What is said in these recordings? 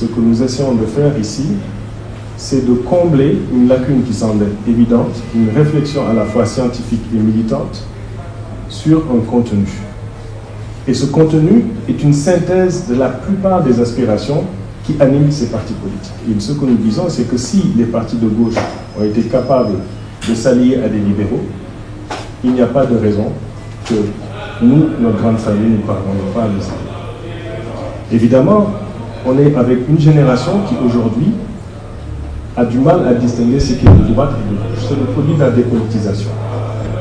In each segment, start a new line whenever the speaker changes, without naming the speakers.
ce que nous essayons de faire ici, c'est de combler une lacune qui semble évidente, une réflexion à la fois scientifique et militante sur un contenu. Et ce contenu est une synthèse de la plupart des aspirations qui animent ces partis politiques. Et ce que nous disons, c'est que si les partis de gauche ont été capables de s'allier à des libéraux, il n'y a pas de raison que nous, notre grande famille, ne parvenons pas à les allier. Évidemment, on est avec une génération qui aujourd'hui a du mal à distinguer ce qui est de droite et de gauche. C'est le produit de la dépolitisation.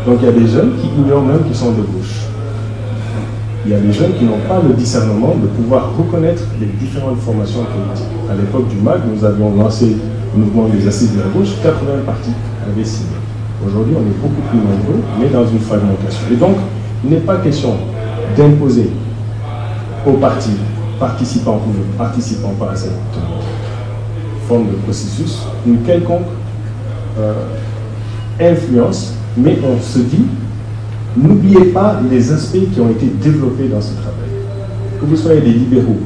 Donc il y a des jeunes qui ignorent même qu'ils sont de gauche. Il y a des jeunes qui n'ont pas le discernement de pouvoir reconnaître les différentes formations politiques. À l'époque du MAG, nous avions lancé le mouvement des assises de la gauche, 80 partis avaient signé. Aujourd'hui, on est beaucoup plus nombreux, mais dans une fragmentation. Et donc, il n'est pas question d'imposer aux partis participants ou ne participant pas à cette forme de processus une quelconque influence, mais on se dit, n'oubliez pas les aspects qui ont été développés dans ce travail. Que vous soyez des libéraux,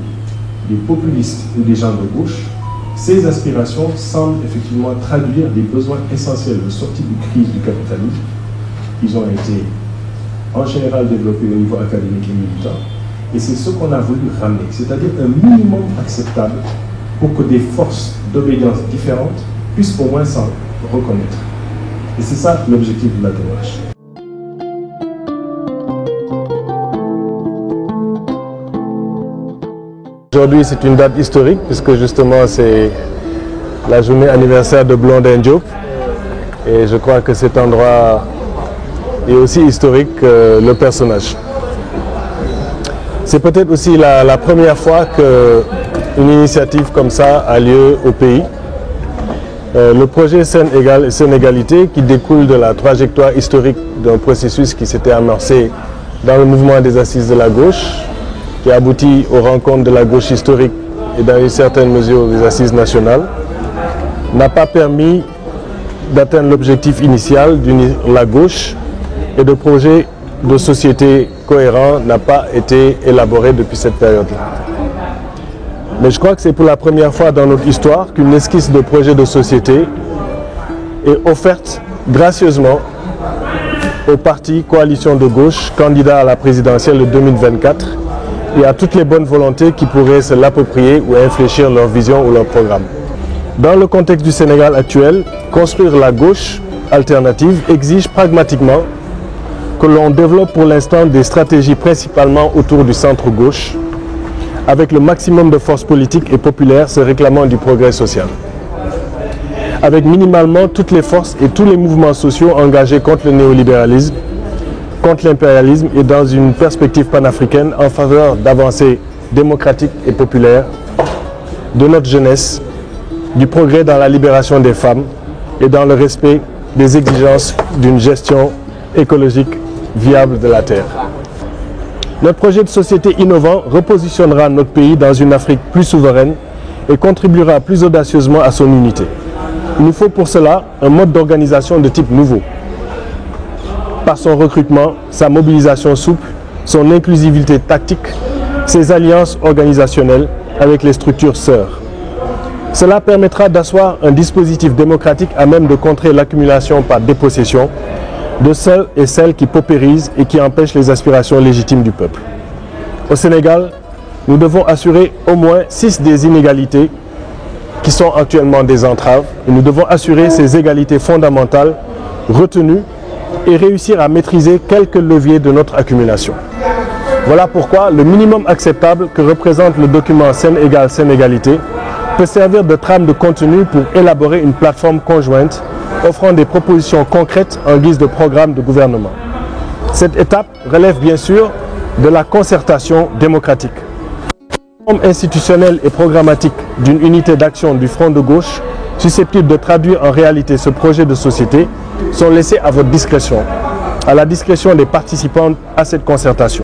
des populistes ou des gens de gauche, ces aspirations semblent effectivement traduire des besoins essentiels de sortie de crise du capitalisme. Ils ont été en général développés au niveau académique et militant, et c'est ce qu'on a voulu ramener, c'est-à-dire un minimum acceptable pour que des forces d'obédience différentes puissent au moins s'en reconnaître. Et c'est ça l'objectif de la démarche.
Aujourd'hui, c'est une date historique puisque justement c'est la journée anniversaire de Blondin Diop. Et je crois que cet endroit est aussi historique que le personnage. C'est peut-être aussi la première fois qu'une initiative comme ça a lieu au pays. Le projet Scène égale et Sénégalité, qui découle de la trajectoire historique d'un processus qui s'était amorcé dans le mouvement des assises de la gauche, qui a abouti aux rencontres de la gauche historique et dans une certaine mesure des assises nationales, n'a pas permis d'atteindre l'objectif initial d'unir la gauche, et de projet de société cohérent n'a pas été élaboré depuis cette période-là. Mais je crois que c'est pour la première fois dans notre histoire qu'une esquisse de projet de société est offerte gracieusement au parti Coalition de gauche, candidat à la présidentielle de 2024, et à toutes les bonnes volontés qui pourraient se l'approprier ou infléchir leur vision ou leur programme. Dans le contexte du Sénégal actuel, construire la gauche alternative exige pragmatiquement que l'on développe pour l'instant des stratégies principalement autour du centre-gauche, avec le maximum de forces politiques et populaires se réclamant du progrès social. Avec minimalement toutes les forces et tous les mouvements sociaux engagés contre le néolibéralisme, contre l'impérialisme et dans une perspective panafricaine en faveur d'avancées démocratiques et populaires, de notre jeunesse, du progrès dans la libération des femmes et dans le respect des exigences d'une gestion écologique viable de la terre. Notre projet de société innovant repositionnera notre pays dans une Afrique plus souveraine et contribuera plus audacieusement à son unité. Il nous faut pour cela un mode d'organisation de type nouveau. Par son recrutement, sa mobilisation souple, son inclusivité tactique, ses alliances organisationnelles avec les structures sœurs. Cela permettra d'asseoir un dispositif démocratique à même de contrer l'accumulation par dépossession de ceux et celles qui paupérisent et qui empêchent les aspirations légitimes du peuple. Au Sénégal, nous devons assurer au moins 6 des inégalités qui sont actuellement des entraves, et nous devons assurer ces égalités fondamentales retenues et réussir à maîtriser quelques leviers de notre accumulation. Voilà pourquoi le minimum acceptable que représente le document Scène égale Sénégalité peut servir de trame de contenu pour élaborer une plateforme conjointe offrant des propositions concrètes en guise de programme de gouvernement. Cette étape relève bien sûr de la concertation démocratique. Les formes institutionnelles et programmatiques d'une unité d'action du front de gauche susceptibles de traduire en réalité ce projet de société sont laissées à votre discrétion, à la discrétion des participants à cette concertation.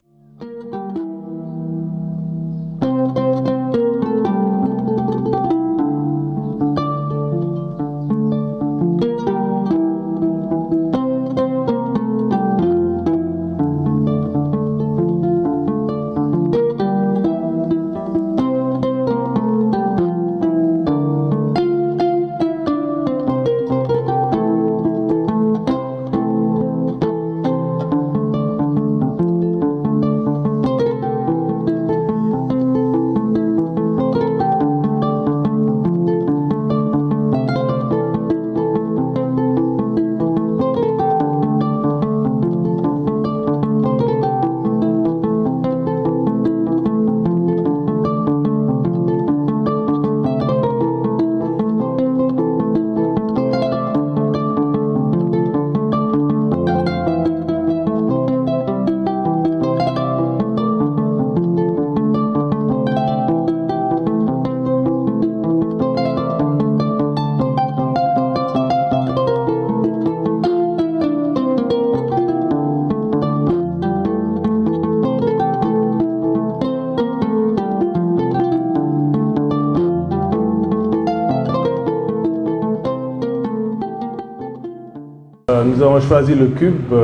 Nous avons choisi le cube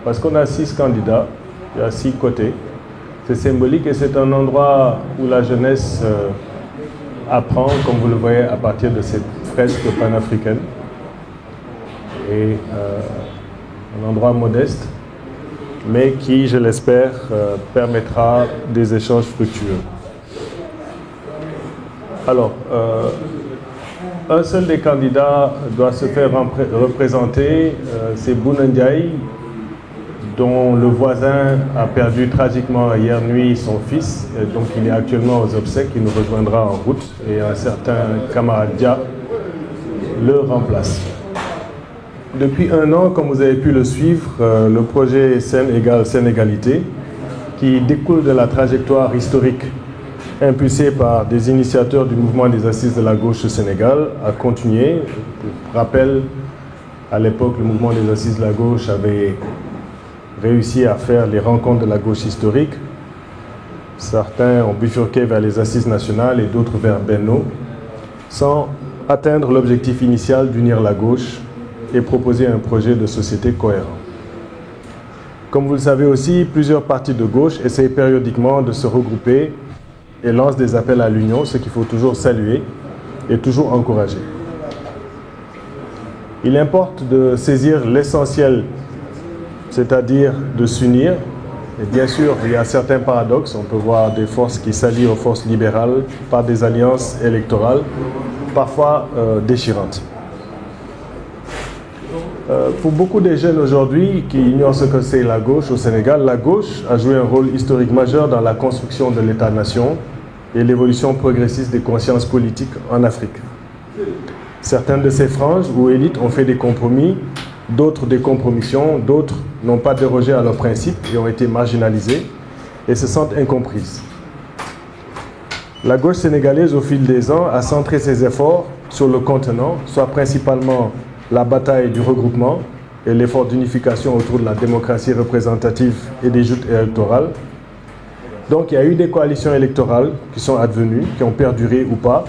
parce qu'on a 6 candidats, il y a 6 côtés. C'est symbolique et c'est un endroit où la jeunesse apprend, comme vous le voyez, à partir de cette fresque panafricaine. Et un endroit modeste, mais qui, je l'espère, permettra des échanges fructueux. Alors, un seul des candidats doit se faire représenter, c'est Bouna Ndiaye, dont le voisin a perdu tragiquement hier nuit son fils, et donc il est actuellement aux obsèques, il nous rejoindra en route, et un certain camarade Dia le remplace. Depuis 1 an, comme vous avez pu le suivre, le projet Sen égale Sénégalité, qui découle de la trajectoire historique impulsée par des initiateurs du mouvement des assises de la gauche au Sénégal, a continué. Pour rappel, à l'époque, le mouvement des assises de la gauche avait réussi à faire les rencontres de la gauche historique. Certains ont bifurqué vers les assises nationales et d'autres vers Benno, sans atteindre l'objectif initial d'unir la gauche et proposer un projet de société cohérent. Comme vous le savez aussi, plusieurs partis de gauche essayent périodiquement de se regrouper et lancent des appels à l'union, ce qu'il faut toujours saluer et toujours encourager. Il importe de saisir l'essentiel, c'est-à-dire de s'unir. Et bien sûr, il y a certains paradoxes. On peut voir des forces qui s'allient aux forces libérales par des alliances électorales, parfois déchirantes. Pour beaucoup des jeunes aujourd'hui qui ignorent ce que c'est la gauche au Sénégal, la gauche a joué un rôle historique majeur dans la construction de l'État-nation et l'évolution progressiste des consciences politiques en Afrique. Certaines de ces franges ou élites ont fait des compromis, d'autres des compromissions, d'autres n'ont pas dérogé à leurs principes et ont été marginalisées et se sentent incomprises. La gauche sénégalaise, au fil des ans, a centré ses efforts sur le continent, soit principalement la bataille du regroupement et l'effort d'unification autour de la démocratie représentative et des joutes électorales. Donc il y a eu des coalitions électorales qui sont advenues, qui ont perduré ou pas,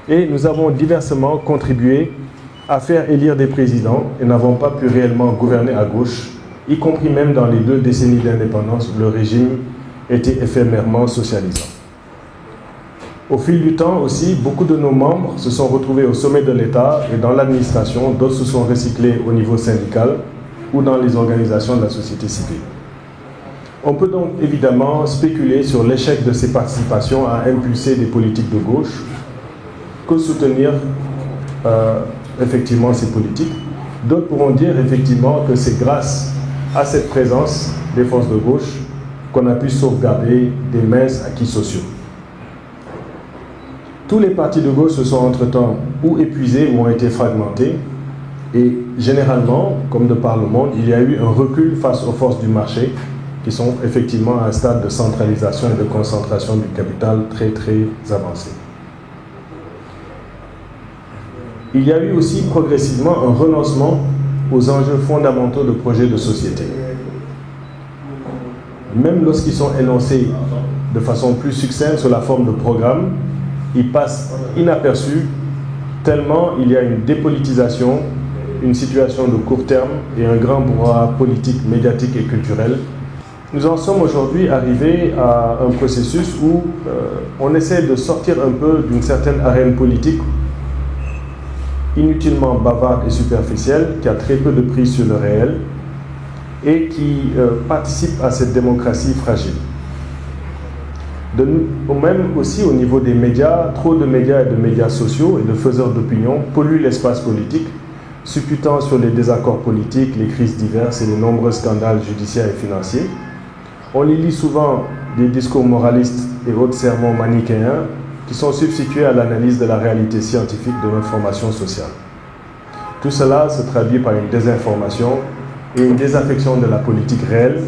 et nous avons diversement contribué à faire élire des présidents et n'avons pas pu réellement gouverner à gauche, y compris même dans les 2 décennies d'indépendance où le régime était éphémèrement socialisant. Au fil du temps aussi, beaucoup de nos membres se sont retrouvés au sommet de l'État et dans l'administration, d'autres se sont recyclés au niveau syndical ou dans les organisations de la société civile. On peut donc évidemment spéculer sur l'échec de ces participations à impulser des politiques de gauche, que soutenir effectivement ces politiques. D'autres pourront dire effectivement que c'est grâce à cette présence des forces de gauche qu'on a pu sauvegarder des minces acquis sociaux. Tous les partis de gauche se sont entre-temps ou épuisés ou ont été fragmentés. Et généralement, comme de par le monde, il y a eu un recul face aux forces du marché qui sont effectivement à un stade de centralisation et de concentration du capital très avancé. Il y a eu aussi progressivement un renoncement aux enjeux fondamentaux de projets de société. Même lorsqu'ils sont énoncés de façon plus succincte sous la forme de programmes, ils passent inaperçus tellement il y a une dépolitisation, une situation de court terme et un grand brouhaha politique, médiatique et culturel. Nous en sommes aujourd'hui arrivés à un processus où on essaie de sortir un peu d'une certaine arène politique inutilement bavarde et superficielle, qui a très peu de prise sur le réel et qui participe à cette démocratie fragile. Même aussi au niveau des médias, trop de médias et de médias sociaux et de faiseurs d'opinion polluent l'espace politique, supputant sur les désaccords politiques, les crises diverses et les nombreux scandales judiciaires et financiers. On y lit souvent des discours moralistes et autres sermons manichéens qui sont substitués à l'analyse de la réalité scientifique de notre formation sociale. Tout cela se traduit par une désinformation et une désaffection de la politique réelle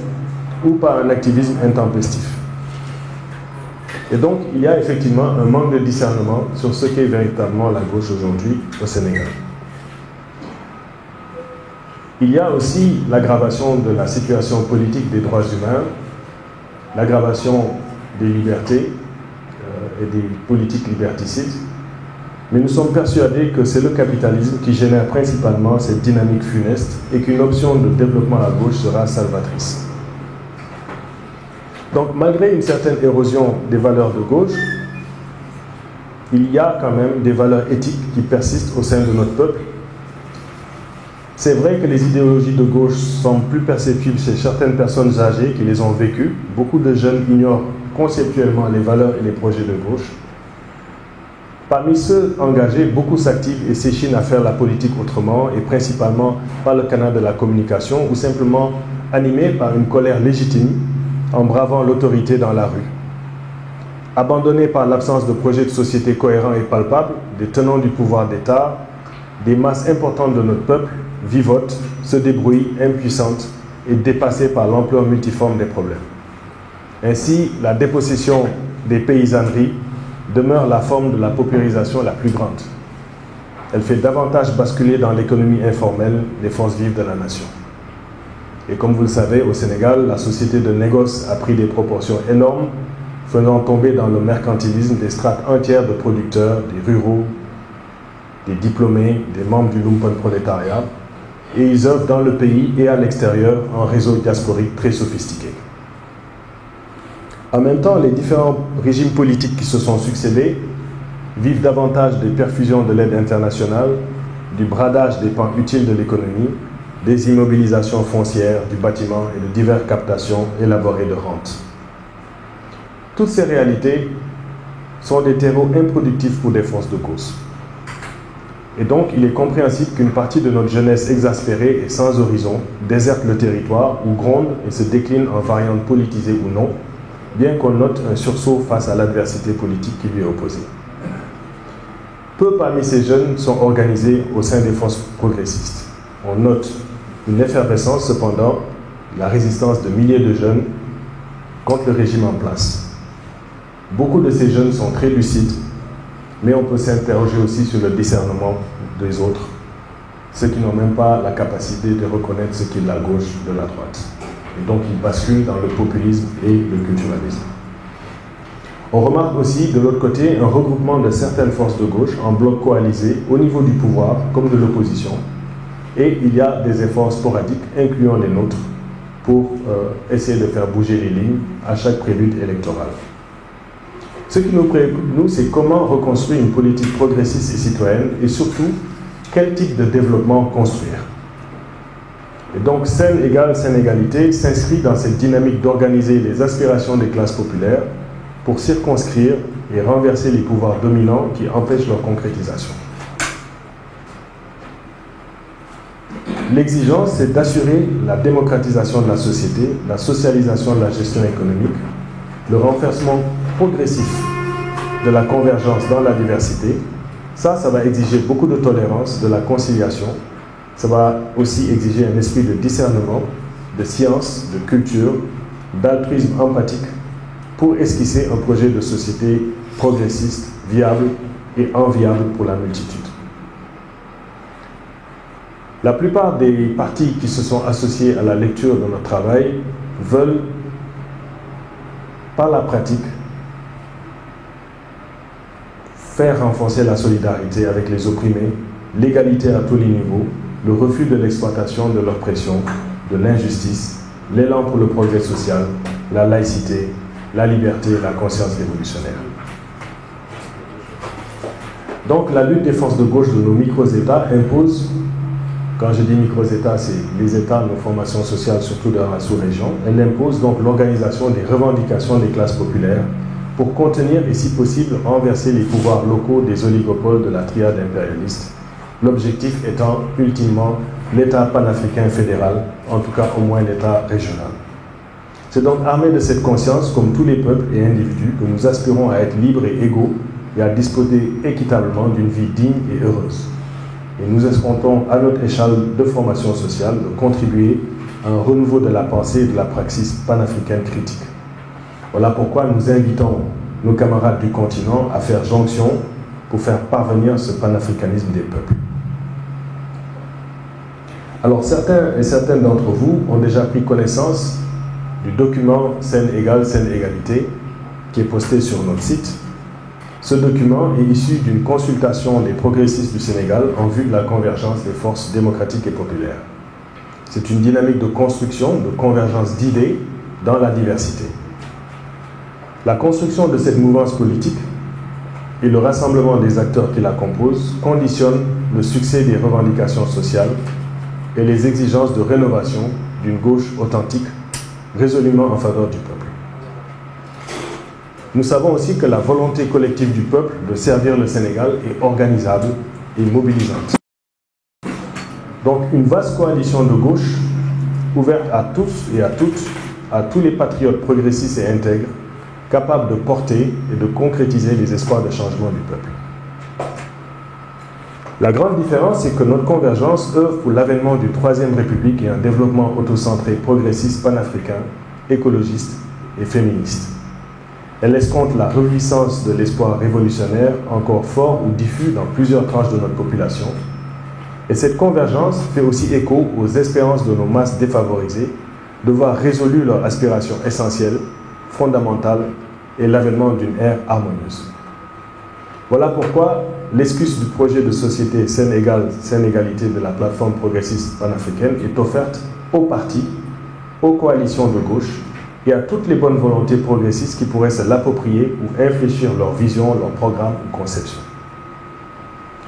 ou par un activisme intempestif. Et donc, il y a effectivement un manque de discernement sur ce qu'est véritablement la gauche aujourd'hui au Sénégal. Il y a aussi l'aggravation de la situation politique des droits humains, l'aggravation des libertés et des politiques liberticides, Mais nous sommes persuadés que c'est le capitalisme qui génère principalement cette dynamique funeste et qu'une option de développement à gauche sera salvatrice. Donc malgré une certaine érosion des valeurs de gauche, il y a quand même des valeurs éthiques qui persistent au sein de notre peuple. C'est vrai que les idéologies de gauche sont plus perceptibles chez certaines personnes âgées qui les ont vécues. Beaucoup de jeunes ignorent conceptuellement les valeurs et les projets de gauche. Parmi ceux engagés, beaucoup s'activent et s'échinent à faire la politique autrement, et principalement par le canal de la communication, ou simplement animés par une colère légitime en bravant l'autorité dans la rue. Abandonnés par l'absence de projets de société cohérents et palpables, des tenants du pouvoir d'État, des masses importantes de notre peuple vivotent, se débrouillent, impuissantes et dépassées par l'ampleur multiforme des problèmes. Ainsi, la dépossession des paysanneries demeure la forme de la paupérisation la plus grande. Elle fait davantage basculer dans l'économie informelle les forces vives de la nation. Et comme vous le savez, au Sénégal, la société de négoce a pris des proportions énormes, faisant tomber dans le mercantilisme des strates entières de producteurs, des ruraux, des diplômés, des membres du lumpen prolétariat, et ils œuvrent dans le pays et à l'extérieur en réseau diasporique très sophistiqué. En même temps, les différents régimes politiques qui se sont succédés vivent davantage des perfusions de l'aide internationale, du bradage des pans utiles de l'économie, des immobilisations foncières, du bâtiment et de diverses captations élaborées de rentes. Toutes ces réalités sont des terreaux improductifs pour des forces de cause. Et donc, il est compréhensible qu'une partie de notre jeunesse exaspérée et sans horizon déserte le territoire ou gronde et se décline en variante politisée ou non, bien qu'on note un sursaut face à l'adversité politique qui lui est opposée. Peu parmi ces jeunes sont organisés au sein des forces progressistes. On note une effervescence, cependant, la résistance de milliers de jeunes contre le régime en place. Beaucoup de ces jeunes sont très lucides, mais on peut s'interroger aussi sur le discernement des autres, ceux qui n'ont même pas la capacité de reconnaître ce qu'est la gauche de la droite. Et donc ils basculent dans le populisme et le culturalisme. On remarque aussi de l'autre côté un regroupement de certaines forces de gauche en bloc coalisé au niveau du pouvoir comme de l'opposition. Et il y a des efforts sporadiques, incluant les nôtres, pour essayer de faire bouger les lignes à chaque prélude électoral. Ce qui nous préoccupe, nous, c'est comment reconstruire une politique progressiste et citoyenne et surtout, quel type de développement construire. Et donc, Sen égale Sénégalité s'inscrit dans cette dynamique d'organiser les aspirations des classes populaires pour circonscrire et renverser les pouvoirs dominants qui empêchent leur concrétisation. L'exigence, c'est d'assurer la démocratisation de la société, la socialisation de la gestion économique, le renforcement progressif de la convergence dans la diversité. Ça va exiger beaucoup de tolérance, de la conciliation. Ça va aussi exiger un esprit de discernement, de science, de culture, d'altruisme empathique pour esquisser un projet de société progressiste, viable et enviable pour la multitude. La plupart des partis qui se sont associés à la lecture de notre travail veulent, par la pratique, faire renforcer la solidarité avec les opprimés, l'égalité à tous les niveaux, le refus de l'exploitation, de l'oppression, de l'injustice, l'élan pour le progrès social, la laïcité, la liberté et la conscience révolutionnaire. Donc la lutte des forces de gauche de nos micro-États impose, quand je dis micro-États, c'est les États, nos formations sociales, surtout dans la sous-région, elle impose donc l'organisation des revendications des classes populaires pour contenir et si possible renverser les pouvoirs locaux des oligopoles de la triade impérialiste. L'objectif étant ultimement l'État panafricain fédéral, en tout cas au moins l'État régional. C'est donc armé de cette conscience, comme tous les peuples et individus, que nous aspirons à être libres et égaux et à disposer équitablement d'une vie digne et heureuse. Et nous escomptons à notre échelle de formation sociale de contribuer à un renouveau de la pensée et de la praxis panafricaine critique. Voilà pourquoi nous invitons nos camarades du continent à faire jonction pour faire parvenir ce panafricanisme des peuples. Alors certains et certaines d'entre vous ont déjà pris connaissance du document Sen égale Sen égalité qui est posté sur notre site. Ce document est issu d'une consultation des progressistes du Sénégal en vue de la convergence des forces démocratiques et populaires. C'est une dynamique de construction, de convergence d'idées dans la diversité. La construction de cette mouvance politique et le rassemblement des acteurs qui la composent conditionnent le succès des revendications sociales et les exigences de rénovation d'une gauche authentique, résolument en faveur du peuple. Nous savons aussi que la volonté collective du peuple de servir le Sénégal est organisable et mobilisante. Donc une vaste coalition de gauche, ouverte à tous et à toutes, à tous les patriotes progressistes et intègres, capables de porter et de concrétiser les espoirs de changement du peuple. La grande différence, c'est que notre convergence œuvre pour l'avènement d'une troisième république et un développement autocentré, progressiste, panafricain, écologiste et féministe. Elle escompte la renaissance de l'espoir révolutionnaire encore fort ou diffus dans plusieurs tranches de notre population. Et cette convergence fait aussi écho aux espérances de nos masses défavorisées de voir résolues leurs aspirations essentielles, fondamentales et l'avènement d'une ère harmonieuse. Voilà pourquoi l'excuse du projet de société saine égalité de la plateforme progressiste panafricaine est offerte aux partis, aux coalitions de gauche et à toutes les bonnes volontés progressistes qui pourraient se l'approprier ou infléchir leur vision, leur programme ou conception.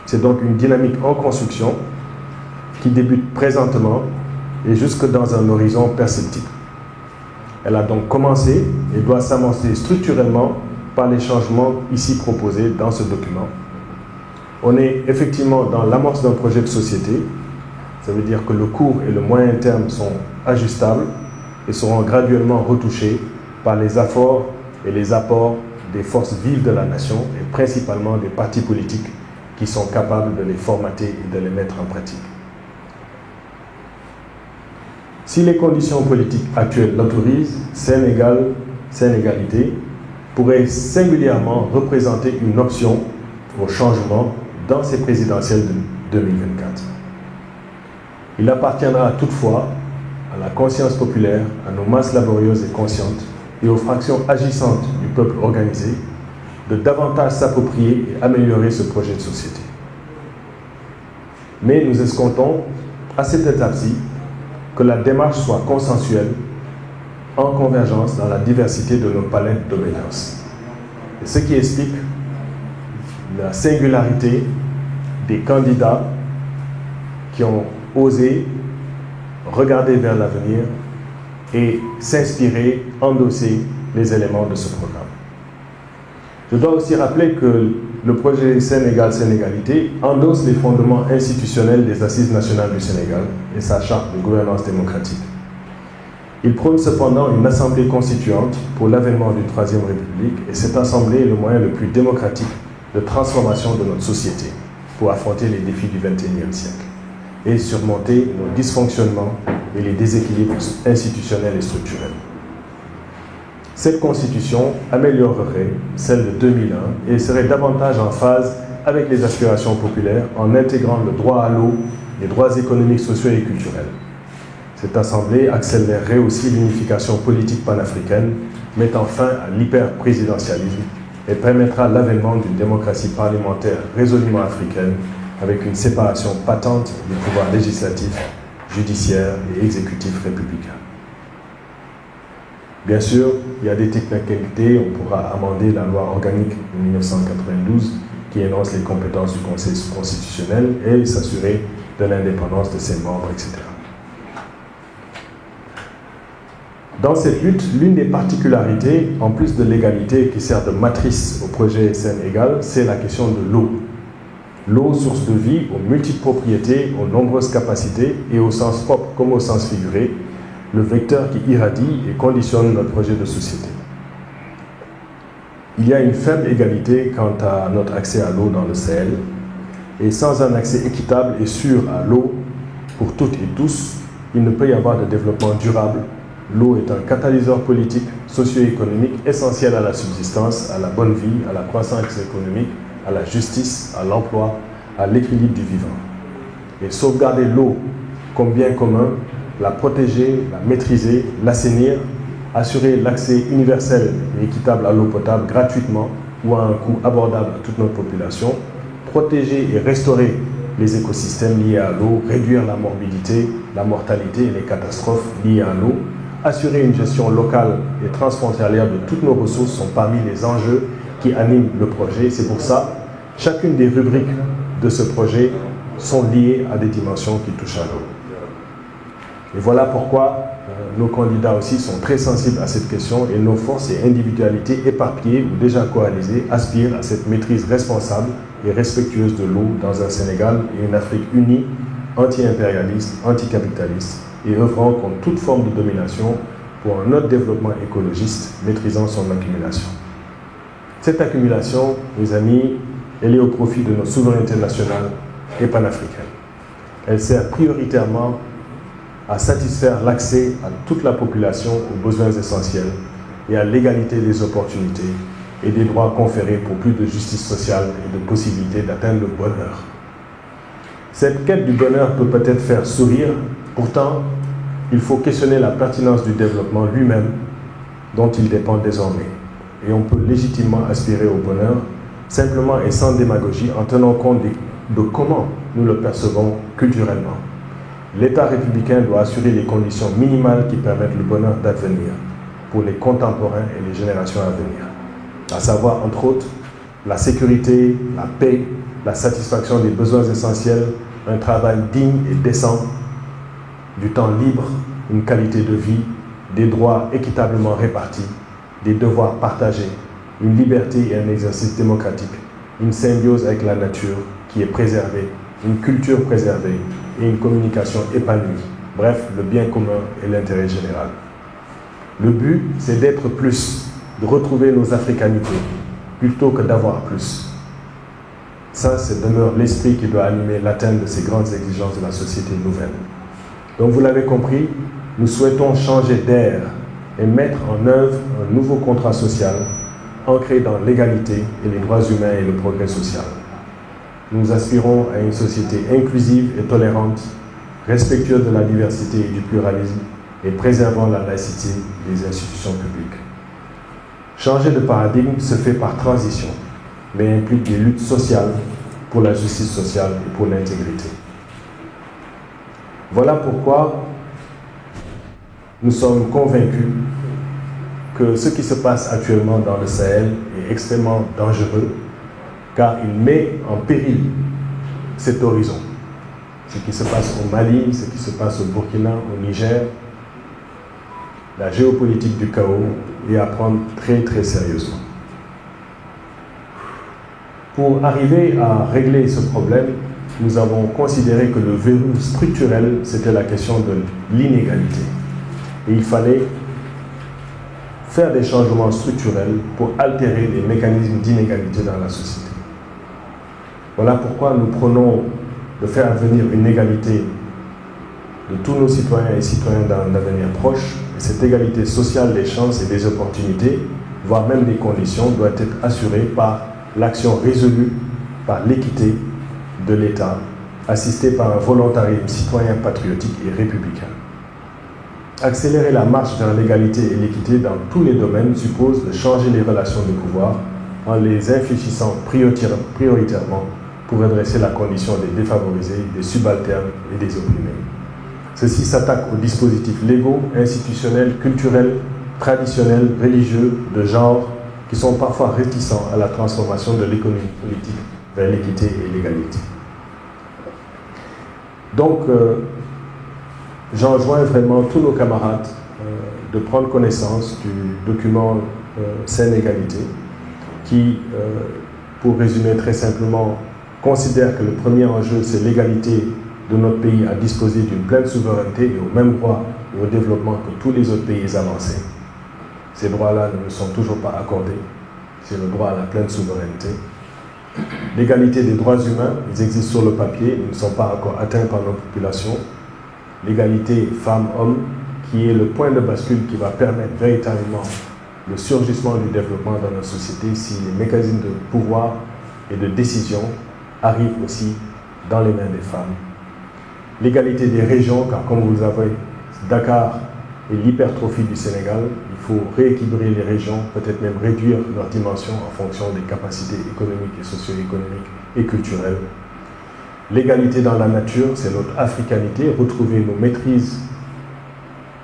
C'est donc une dynamique en construction qui débute présentement et jusque dans un horizon perceptible. Elle a donc commencé et doit s'amorcer structurellement par les changements ici proposés dans ce document. On est effectivement dans l'amorce d'un projet de société. Ça veut dire que le court et le moyen terme sont ajustables et seront graduellement retouchés par les efforts et les apports des forces vives de la nation et principalement des partis politiques qui sont capables de les formater et de les mettre en pratique. Si les conditions politiques actuelles l'autorisent, Sénégalité pourrait singulièrement représenter une option au changement dans ces présidentielles de 2024. Il appartiendra toutefois à la conscience populaire, à nos masses laborieuses et conscientes et aux fractions agissantes du peuple organisé de davantage s'approprier et améliorer ce projet de société. Mais nous escomptons, à cette étape-ci, que la démarche soit consensuelle, en convergence dans la diversité de nos palettes d'obédience. Et ce qui explique la singularité des candidats qui ont osé regarder vers l'avenir et s'inspirer, endosser les éléments de ce programme. Je dois aussi rappeler que le projet Sénégalité endosse les fondements institutionnels des Assises nationales du Sénégal et sa charte de gouvernance démocratique. Il prône cependant une assemblée constituante pour l'avènement d'une troisième république et cette assemblée est le moyen le plus démocratique de transformation de notre société pour affronter les défis du XXIe siècle et surmonter nos dysfonctionnements et les déséquilibres institutionnels et structurels. Cette constitution améliorerait celle de 2001 et serait davantage en phase avec les aspirations populaires en intégrant le droit à l'eau, les droits économiques, sociaux et culturels. Cette assemblée accélérerait aussi l'unification politique panafricaine, mettant fin à l'hyper-présidentialisme et permettra l'avènement d'une démocratie parlementaire résolument africaine avec une séparation patente des pouvoirs législatifs, judiciaires et exécutifs républicains. Bien sûr, il y a des technicalités, on pourra amender la loi organique de 1992 qui énonce les compétences du Conseil constitutionnel et s'assurer de l'indépendance de ses membres, etc. Dans cette lutte, l'une des particularités, en plus de l'égalité qui sert de matrice au projet SN égal, c'est la question de l'eau. L'eau, source de vie, aux multiples propriétés, aux nombreuses capacités et au sens propre comme au sens figuré, le vecteur qui irradie et conditionne notre projet de société. Il y a une faible égalité quant à notre accès à l'eau dans le Sahel, et sans un accès équitable et sûr à l'eau pour toutes et tous, il ne peut y avoir de développement durable. L'eau est un catalyseur politique, socio-économique essentiel à la subsistance, à la bonne vie, à la croissance économique, à la justice, à l'emploi, à l'équilibre du vivant. Et sauvegarder l'eau comme bien commun, la protéger, la maîtriser, l'assainir, assurer l'accès universel et équitable à l'eau potable gratuitement ou à un coût abordable à toute notre population, protéger et restaurer les écosystèmes liés à l'eau, réduire la morbidité, la mortalité et les catastrophes liées à l'eau, assurer une gestion locale et transfrontalière de toutes nos ressources sont parmi les enjeux qui animent le projet. C'est pour ça, chacune des rubriques de ce projet sont liées à des dimensions qui touchent à l'eau. Et voilà pourquoi nos candidats aussi sont très sensibles à cette question et nos forces et individualités éparpillées ou déjà coalisées aspirent à cette maîtrise responsable et respectueuse de l'eau dans un Sénégal et une Afrique unie, anti-impérialiste, anticapitaliste et œuvrant contre toute forme de domination pour un autre développement écologiste maîtrisant son accumulation. Cette accumulation, mes amis, elle est au profit de nos souverainetés nationales et panafricaines. Elle sert prioritairement à satisfaire l'accès à toute la population aux besoins essentiels et à l'égalité des opportunités et des droits conférés pour plus de justice sociale et de possibilités d'atteindre le bonheur. Cette quête du bonheur peut peut-être faire sourire, pourtant, il faut questionner la pertinence du développement lui-même dont il dépend désormais. Et on peut légitimement aspirer au bonheur, simplement et sans démagogie, en tenant compte de comment nous le percevons culturellement. L'État républicain doit assurer les conditions minimales qui permettent le bonheur d'advenir pour les contemporains et les générations à venir, à savoir, entre autres, la sécurité, la paix, la satisfaction des besoins essentiels, un travail digne et décent, du temps libre, une qualité de vie, des droits équitablement répartis, des devoirs partagés, une liberté et un exercice démocratique, une symbiose avec la nature qui est préservée, une culture préservée et une communication épanouie. Bref, le bien commun et l'intérêt général. Le but, c'est d'être plus, de retrouver nos africanités, plutôt que d'avoir plus. Ça, c'est demeure l'esprit qui doit animer l'atteinte de ces grandes exigences de la société nouvelle. Donc, vous l'avez compris, nous souhaitons changer d'air et mettre en œuvre un nouveau contrat social ancré dans l'égalité et les droits humains et le progrès social. Nous aspirons à une société inclusive et tolérante, respectueuse de la diversité et du pluralisme et préservant la laïcité des institutions publiques. Changer de paradigme se fait par transition, mais implique des luttes sociales pour la justice sociale et pour l'intégrité. Voilà pourquoi nous sommes convaincus que ce qui se passe actuellement dans le Sahel est extrêmement dangereux, car il met en péril cet horizon. Ce qui se passe au Mali, ce qui se passe au Burkina, au Niger, la géopolitique du chaos est à prendre très très sérieusement. Pour arriver à régler ce problème, nous avons considéré que le verrou structurel, c'était la question de l'inégalité. Et il fallait faire des changements structurels pour altérer les mécanismes d'inégalité dans la société. Voilà pourquoi nous prenons de faire advenir une égalité de tous nos citoyens et citoyennes dans un avenir proche. Et cette égalité sociale des chances et des opportunités, voire même des conditions, doit être assurée par l'action résolue, par l'équité de l'État, assistée par un volontarisme citoyen patriotique et républicain. Accélérer la marche vers l'égalité et l'équité dans tous les domaines suppose de changer les relations de pouvoir en les infléchissant prioritairement pour redresser la condition des défavorisés, des subalternes et des opprimés. Ceci s'attaque aux dispositifs légaux, institutionnels, culturels, traditionnels, religieux, de genre, qui sont parfois réticents à la transformation de l'économie politique vers l'équité et l'égalité. Donc, j'enjoins vraiment tous nos camarades de prendre connaissance du document Saine Égalité qui, pour résumer très simplement, considère que le premier enjeu, c'est l'égalité de notre pays à disposer d'une pleine souveraineté et au même droit et au développement que tous les autres pays avancés. Ces droits-là ne nous sont toujours pas accordés. C'est le droit à la pleine souveraineté. L'égalité des droits humains, ils existent sur le papier, ils ne sont pas encore atteints par nos populations. L'égalité femmes-hommes, qui est le point de bascule qui va permettre véritablement le surgissement du développement dans notre société si les mécanismes de pouvoir et de décision arrivent aussi dans les mains des femmes. L'égalité des régions, car comme vous le savez, Dakar et l'hypertrophie du Sénégal, il faut rééquilibrer les régions, peut-être même réduire leur dimension en fonction des capacités économiques et socio-économiques et culturelles. L'égalité dans la nature, c'est notre africanité, retrouver nos maîtrises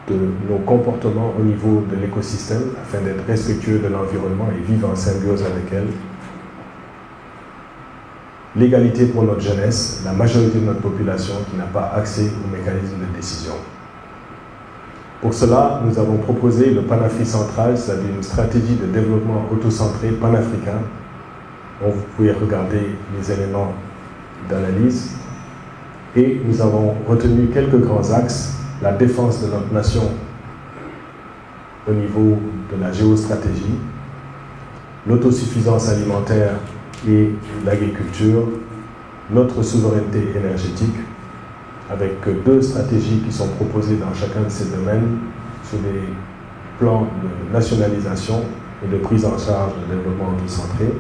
de nos comportements au niveau de l'écosystème afin d'être respectueux de l'environnement et vivre en symbiose avec elle. L'égalité pour notre jeunesse, la majorité de notre population qui n'a pas accès aux mécanismes de décision. Pour cela, nous avons proposé le Panafrique central, c'est-à-dire une stratégie de développement autocentré panafricain, dont vous pouvez regarder les éléments d'analyse. Et nous avons retenu quelques grands axes: la défense de notre nation au niveau de la géostratégie, l'autosuffisance alimentaire et l'agriculture, notre souveraineté énergétique, avec 2 stratégies qui sont proposées dans chacun de ces domaines sur des plans de nationalisation et de prise en charge de développement autocentré,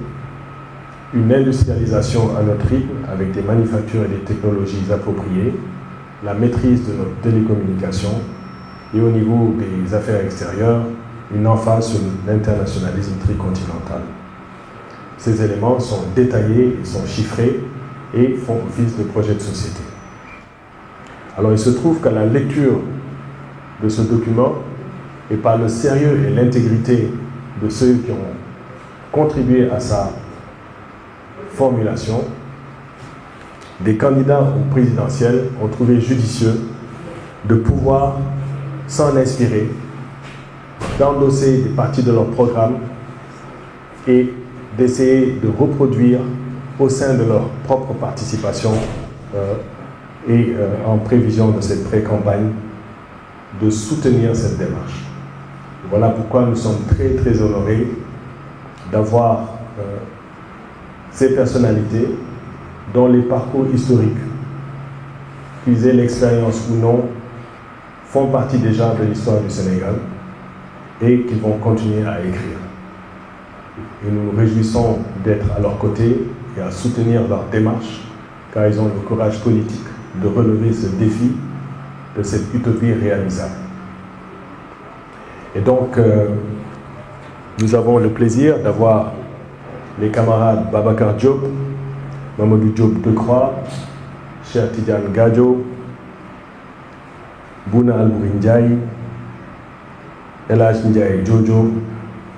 une industrialisation à notre rythme avec des manufactures et des technologies appropriées, la maîtrise de notre télécommunication et au niveau des affaires extérieures, une emphase sur l'internationalisme tricontinental. Ces éléments sont détaillés, ils sont chiffrés et font office de projet de société. Alors il se trouve qu'à la lecture de ce document, et par le sérieux et l'intégrité de ceux qui ont contribué à sa formulation, des candidats au présidentiel ont trouvé judicieux de pouvoir s'en inspirer, d'endosser des parties de leur programme et d'essayer de reproduire au sein de leur propre participation en prévision de cette pré-campagne, de soutenir cette démarche. Voilà pourquoi nous sommes très très honorés d'avoir ces personnalités dont les parcours historiques, qu'ils aient l'expérience ou non, font partie déjà de l'histoire du Sénégal et qu'ils vont continuer à écrire. Et nous nous réjouissons d'être à leur côté et à soutenir leur démarche, car ils ont le courage politique de relever ce défi de cette utopie réalisable. Et donc, nous avons le plaisir d'avoir les camarades Babacar Diop, Mamadou Diop Decroix, Cheikh Tidiane Gadio, Bouna Albouri Ndiaye, El Hadj Ndiaye Jojo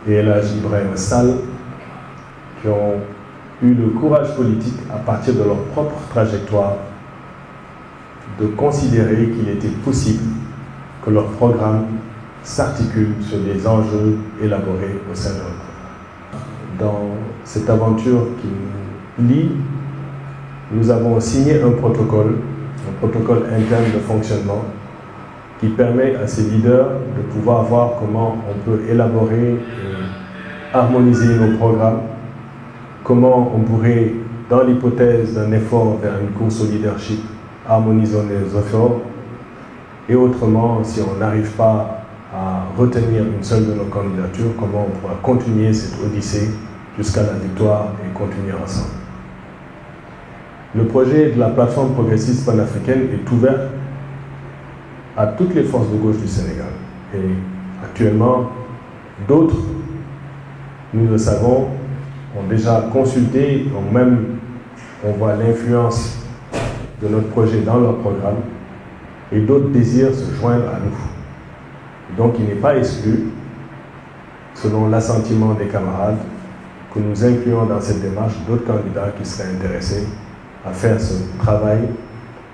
et El Hadj Ibrahima Sall, qui ont eu le courage politique, à partir de leur propre trajectoire, de considérer qu'il était possible que leur programme s'articule sur des enjeux élaborés au sein de leur programme. Dans cette aventure qui nous lie, nous avons signé un protocole interne de fonctionnement qui permet à ces leaders de pouvoir voir comment on peut élaborer et harmoniser nos programmes, comment on pourrait, dans l'hypothèse d'un effort vers une course au leadership, harmoniser les efforts, et autrement, si on n'arrive pas à retenir une seule de nos candidatures, comment on pourra continuer cette odyssée jusqu'à la victoire et continuer ensemble. Le projet de la plateforme progressiste panafricaine est ouvert à toutes les forces de gauche du Sénégal. Et actuellement, d'autres, nous le savons, ont déjà consulté, on voit l'influence de notre projet dans leur programme, et d'autres désirent se joindre à nous. Donc il n'est pas exclu, selon l'assentiment des camarades, que nous incluons dans cette démarche d'autres candidats qui seraient intéressés à faire ce travail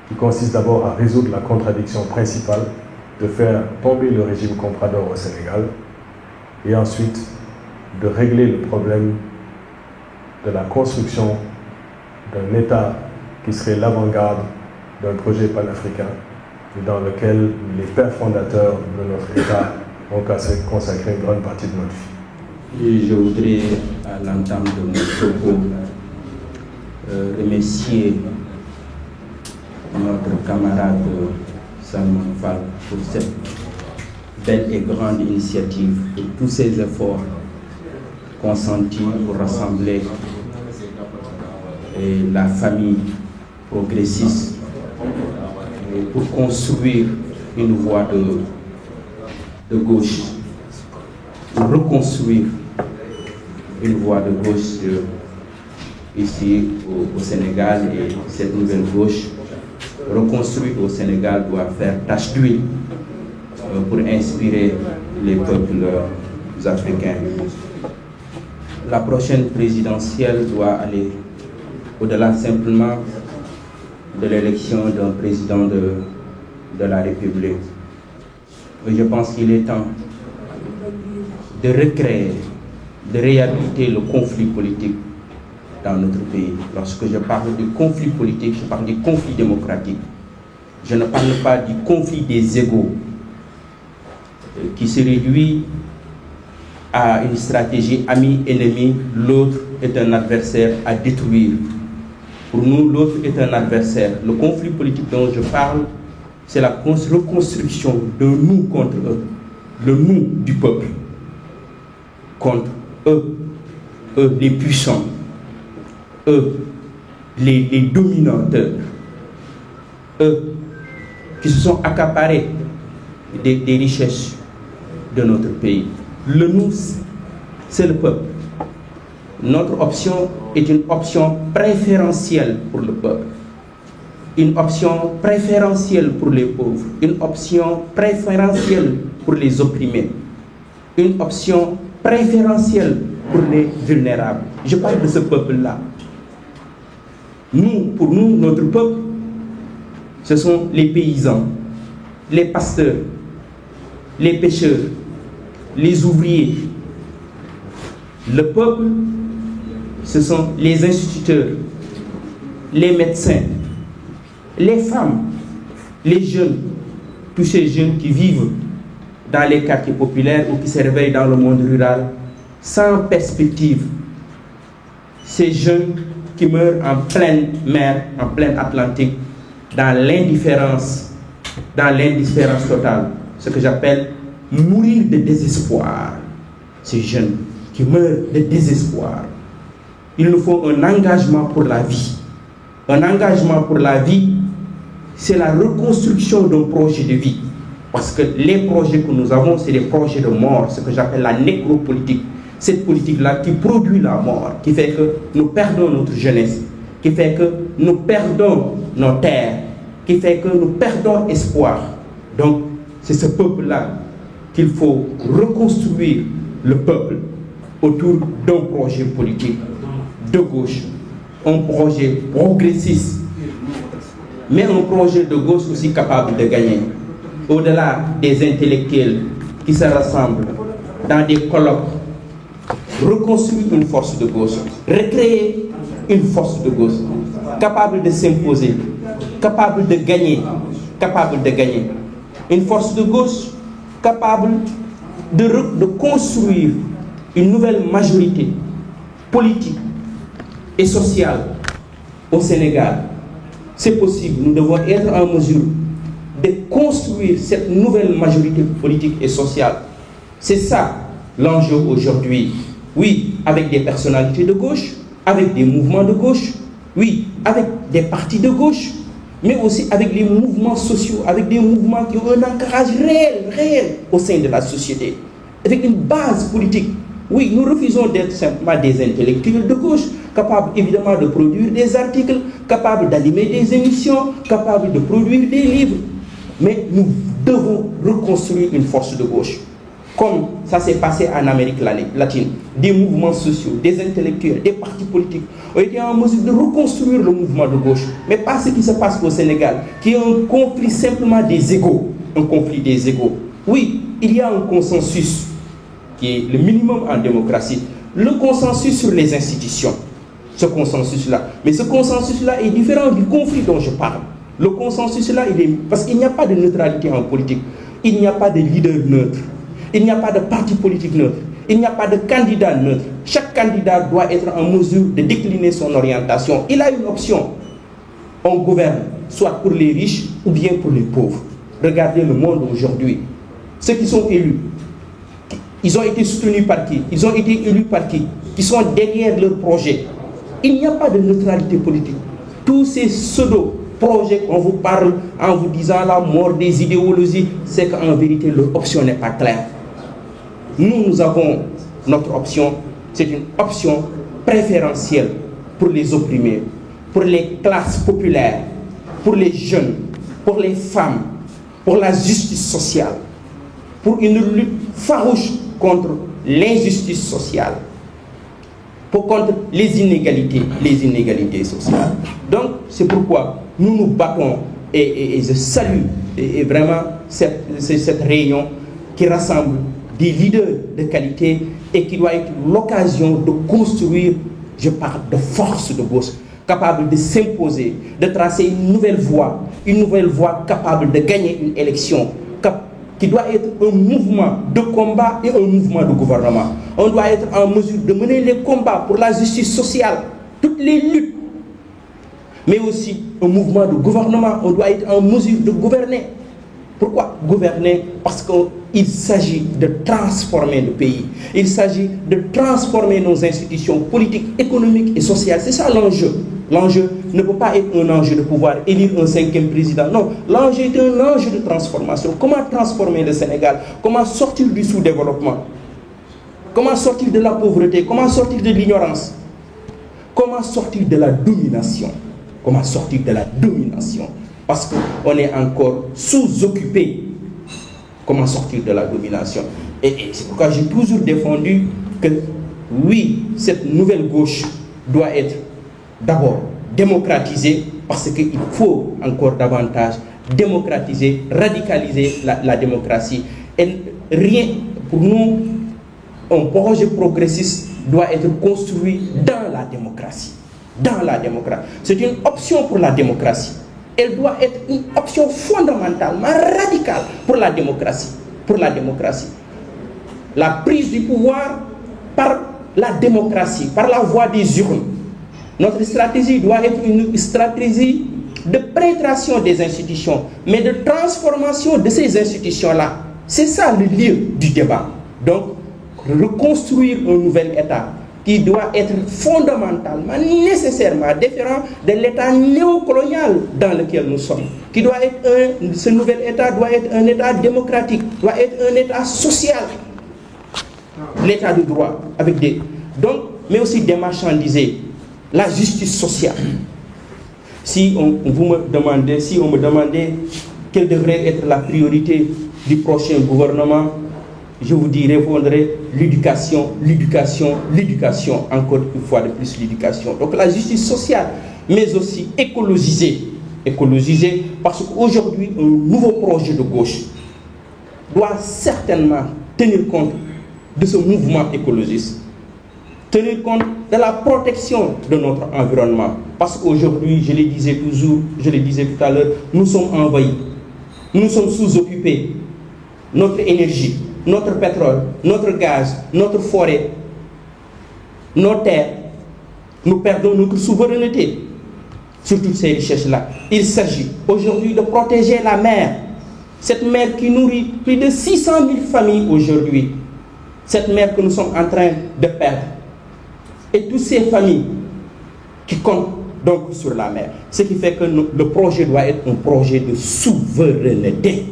qui consiste d'abord à résoudre la contradiction principale de faire tomber le régime comprador au Sénégal et ensuite de régler le problème de la construction d'un État qui serait l'avant-garde d'un projet panafricain et dans lequel les pères fondateurs de notre État ont consacré une grande partie de notre vie.
Et je voudrais, à l'entame de mon propos, remercier notre camarade Salman Fall pour cette belle et grande initiative, pour tous ces efforts consentis pour rassembler la famille progressiste et pour construire une voie de gauche, pour reconstruire une voie de gauche ici au Sénégal, et cette nouvelle gauche reconstruite au Sénégal doit faire tache d'huile pour inspirer les peuples africains. La prochaine présidentielle doit aller au-delà simplement de l'élection d'un président de la République. Et je pense qu'il est temps de recréer, de réhabiliter le conflit politique dans notre pays. Lorsque je parle du conflit politique, je parle du conflit démocratique. Je ne parle pas du conflit des égos qui se réduit à une stratégie ami-ennemi. L'autre est un adversaire à détruire. Pour nous, l'autre est un adversaire. Le conflit politique dont je parle, c'est la reconstruction de nous contre eux. Le nous du peuple contre eux les puissants, eux les dominateurs, eux qui se sont accaparés des richesses de notre pays. Le nous, c'est le peuple. Notre option est une option préférentielle pour le peuple. Une option préférentielle pour les pauvres. Une option préférentielle pour les opprimés. Une option préférentielle pour les vulnérables. Je parle de ce peuple-là. Nous, pour nous, notre peuple, ce sont les paysans, les pasteurs, les pêcheurs, les ouvriers. Le peuple, ce sont les instituteurs, les médecins, les femmes, les jeunes, tous ces jeunes qui vivent dans les quartiers populaires ou qui se réveillent dans le monde rural sans perspective. Ces jeunes qui meurent en pleine mer, en pleine Atlantique, dans l'indifférence totale, ce que j'appelle mourir de désespoir. Ces jeunes qui meurent de désespoir. Il nous faut un engagement pour la vie. Un engagement pour la vie, c'est la reconstruction d'un projet de vie. Parce que les projets que nous avons, c'est des projets de mort, ce que j'appelle la nécropolitique. Cette politique-là qui produit la mort, qui fait que nous perdons notre jeunesse, qui fait que nous perdons nos terres, qui fait que nous perdons espoir. Donc, c'est ce peuple-là qu'il faut reconstruire, le peuple, autour d'un projet politique de gauche, un projet progressiste, mais un projet de gauche aussi capable de gagner. Au-delà des intellectuels qui se rassemblent dans des colloques, reconstruire une force de gauche, recréer une force de gauche, capable de s'imposer, capable de gagner, Une force de gauche capable de construire une nouvelle majorité politique et sociale au Sénégal. C'est possible, nous devons être en mesure de construire cette nouvelle majorité politique et sociale. C'est ça l'enjeu aujourd'hui. Oui, avec des personnalités de gauche, avec des mouvements de gauche, oui, avec des partis de gauche, mais aussi avec les mouvements sociaux, avec des mouvements qui ont un ancrage réel au sein de la société, avec une base politique. Oui, nous refusons d'être simplement des intellectuels de gauche, capables évidemment de produire des articles, capables d'animer des émissions, capables de produire des livres. Mais nous devons reconstruire une force de gauche. Comme ça s'est passé en Amérique latine, des mouvements sociaux, des intellectuels, des partis politiques ont été en mesure de reconstruire le mouvement de gauche. Mais pas ce qui se passe au Sénégal, qui est un conflit simplement des égos. Un conflit des égos. Oui, il y a un consensus qui est le minimum en démocratie. Le consensus sur les institutions. Ce consensus-là. Mais ce consensus-là est différent du conflit dont je parle. Le consensus-là, parce qu'il n'y a pas de neutralité en politique. Il n'y a pas de leader neutre. Il n'y a pas de parti politique neutre. Il n'y a pas de candidat neutre. Chaque candidat doit être en mesure de décliner son orientation. Il a une option. On gouverne, soit pour les riches ou bien pour les pauvres. Regardez le monde aujourd'hui. Ceux qui sont élus, ils ont été soutenus par qui? Ils ont été élus par qui? Qui sont derrière leur projet. Il n'y a pas de neutralité politique. Tous ces pseudo projet qu'on vous parle en vous disant la mort des idéologies, c'est qu'en vérité, leur option n'est pas claire. Nous avons notre option, c'est une option préférentielle pour les opprimés, pour les classes populaires, pour les jeunes, pour les femmes, pour la justice sociale, pour une lutte farouche contre l'injustice sociale, contre les inégalités sociales. Donc, c'est pourquoi nous nous battons et je salue et vraiment cette réunion qui rassemble des leaders de qualité et qui doit être l'occasion de construire, je parle de force de gauche, capable de s'imposer, de tracer une nouvelle voie capable de gagner une élection, qui doit être un mouvement de combat et un mouvement de gouvernement. On doit être en mesure de mener les combats pour la justice sociale, toutes les luttes, mais aussi un mouvement de gouvernement. On doit être en mesure de gouverner. Pourquoi gouverner? Parce qu'il s'agit de transformer le pays. Il s'agit de transformer nos institutions politiques, économiques et sociales. C'est ça l'enjeu. L'enjeu ne peut pas être un enjeu de pouvoir élire un 5e président. Non, l'enjeu est un enjeu de transformation. Comment transformer le Sénégal? Comment sortir du sous-développement? Comment sortir de la pauvreté? Comment sortir de l'ignorance? Comment sortir de la domination? Comment sortir de la domination? Parce qu'on est encore sous-occupé. Comment sortir de la domination? Et c'est pourquoi j'ai toujours défendu que oui, cette nouvelle gauche doit être d'abord démocratisée, parce qu'il faut encore davantage démocratiser, radicaliser la démocratie. Et rien, pour nous, un projet progressiste doit être construit dans la démocratie. Dans la démocratie. C'est une option pour la démocratie. Elle doit être une option fondamentalement radicale pour la démocratie. Pour la démocratie. La prise du pouvoir par la démocratie, par la voie des urnes. Notre stratégie doit être une stratégie de pénétration des institutions, mais de transformation de ces institutions-là. C'est ça le lieu du débat. Donc, reconstruire un nouvel État qui doit être fondamentalement, nécessairement différent de l'État néocolonial dans lequel nous sommes. Qui doit être ce nouvel État doit être un État démocratique, doit être un État social. L'État de droit, avec des... Donc, mais aussi démarchandiser la justice sociale. Si on me demandait quelle devrait être la priorité du prochain gouvernement, je vous répondrai l'éducation, encore une fois de plus l'éducation. Donc la justice sociale, mais aussi écologiser parce qu'aujourd'hui, un nouveau projet de gauche doit certainement tenir compte de ce mouvement écologiste, tenir compte de la protection de notre environnement. Parce qu'aujourd'hui, je le disais tout à l'heure, nous sommes envahis, nous sommes sous-occupés, notre énergie, notre pétrole, notre gaz, notre forêt, nos terres, nous perdons notre souveraineté sur toutes ces richesses-là. Il s'agit aujourd'hui de protéger la mer, cette mer qui nourrit plus de 600 000 familles aujourd'hui, cette mer que nous sommes en train de perdre. Et toutes ces familles qui comptent donc sur la mer. Ce qui fait que le projet doit être un projet de souveraineté.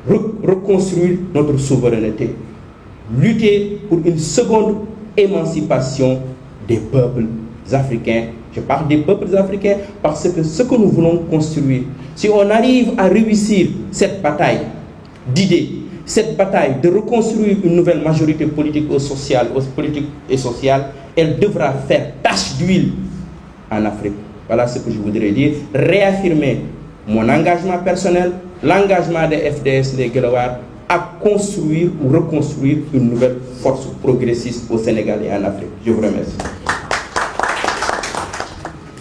Reconstruire notre souveraineté. Lutter pour une seconde émancipation des peuples africains. Je parle des peuples africains parce que ce que nous voulons construire, si on arrive à réussir cette bataille d'idées, cette bataille de reconstruire une nouvelle majorité politique et sociale, elle devra faire tache d'huile en Afrique. Voilà ce que je voudrais dire. Réaffirmer mon engagement personnel, l'engagement des FDS, des Guelwaars, à construire ou reconstruire une nouvelle force progressiste au Sénégal et en Afrique. Je vous remercie.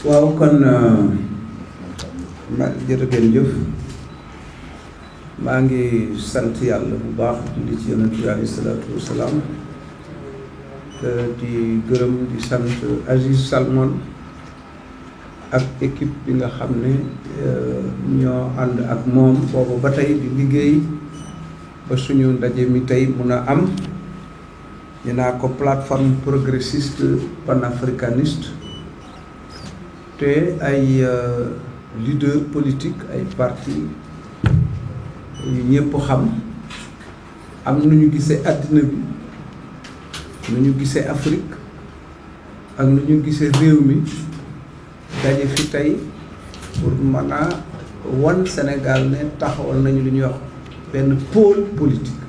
waaw kon jërëjëf maa ngi sant yàlla bu baax di ci yonent bi alayhi salaatu wasalaam di gërëm di sant Aziz Salmon ak équipe bi nga xam ne ñoo ànd ak moom boobu ba tey di liggéey ba suñu ndaje mi tey mun a am dinaa ko plateforme progressiste panafricaniste te ay leader politique ay parti yu ñëpp xam am nu ñu gisee àddina bi nu ñu gisee Afrique ak nu ñu gisee réew mi daje fi tey pour mën a wan Sénégal ne taxawal nañu lu ñuy wax benn pôle politique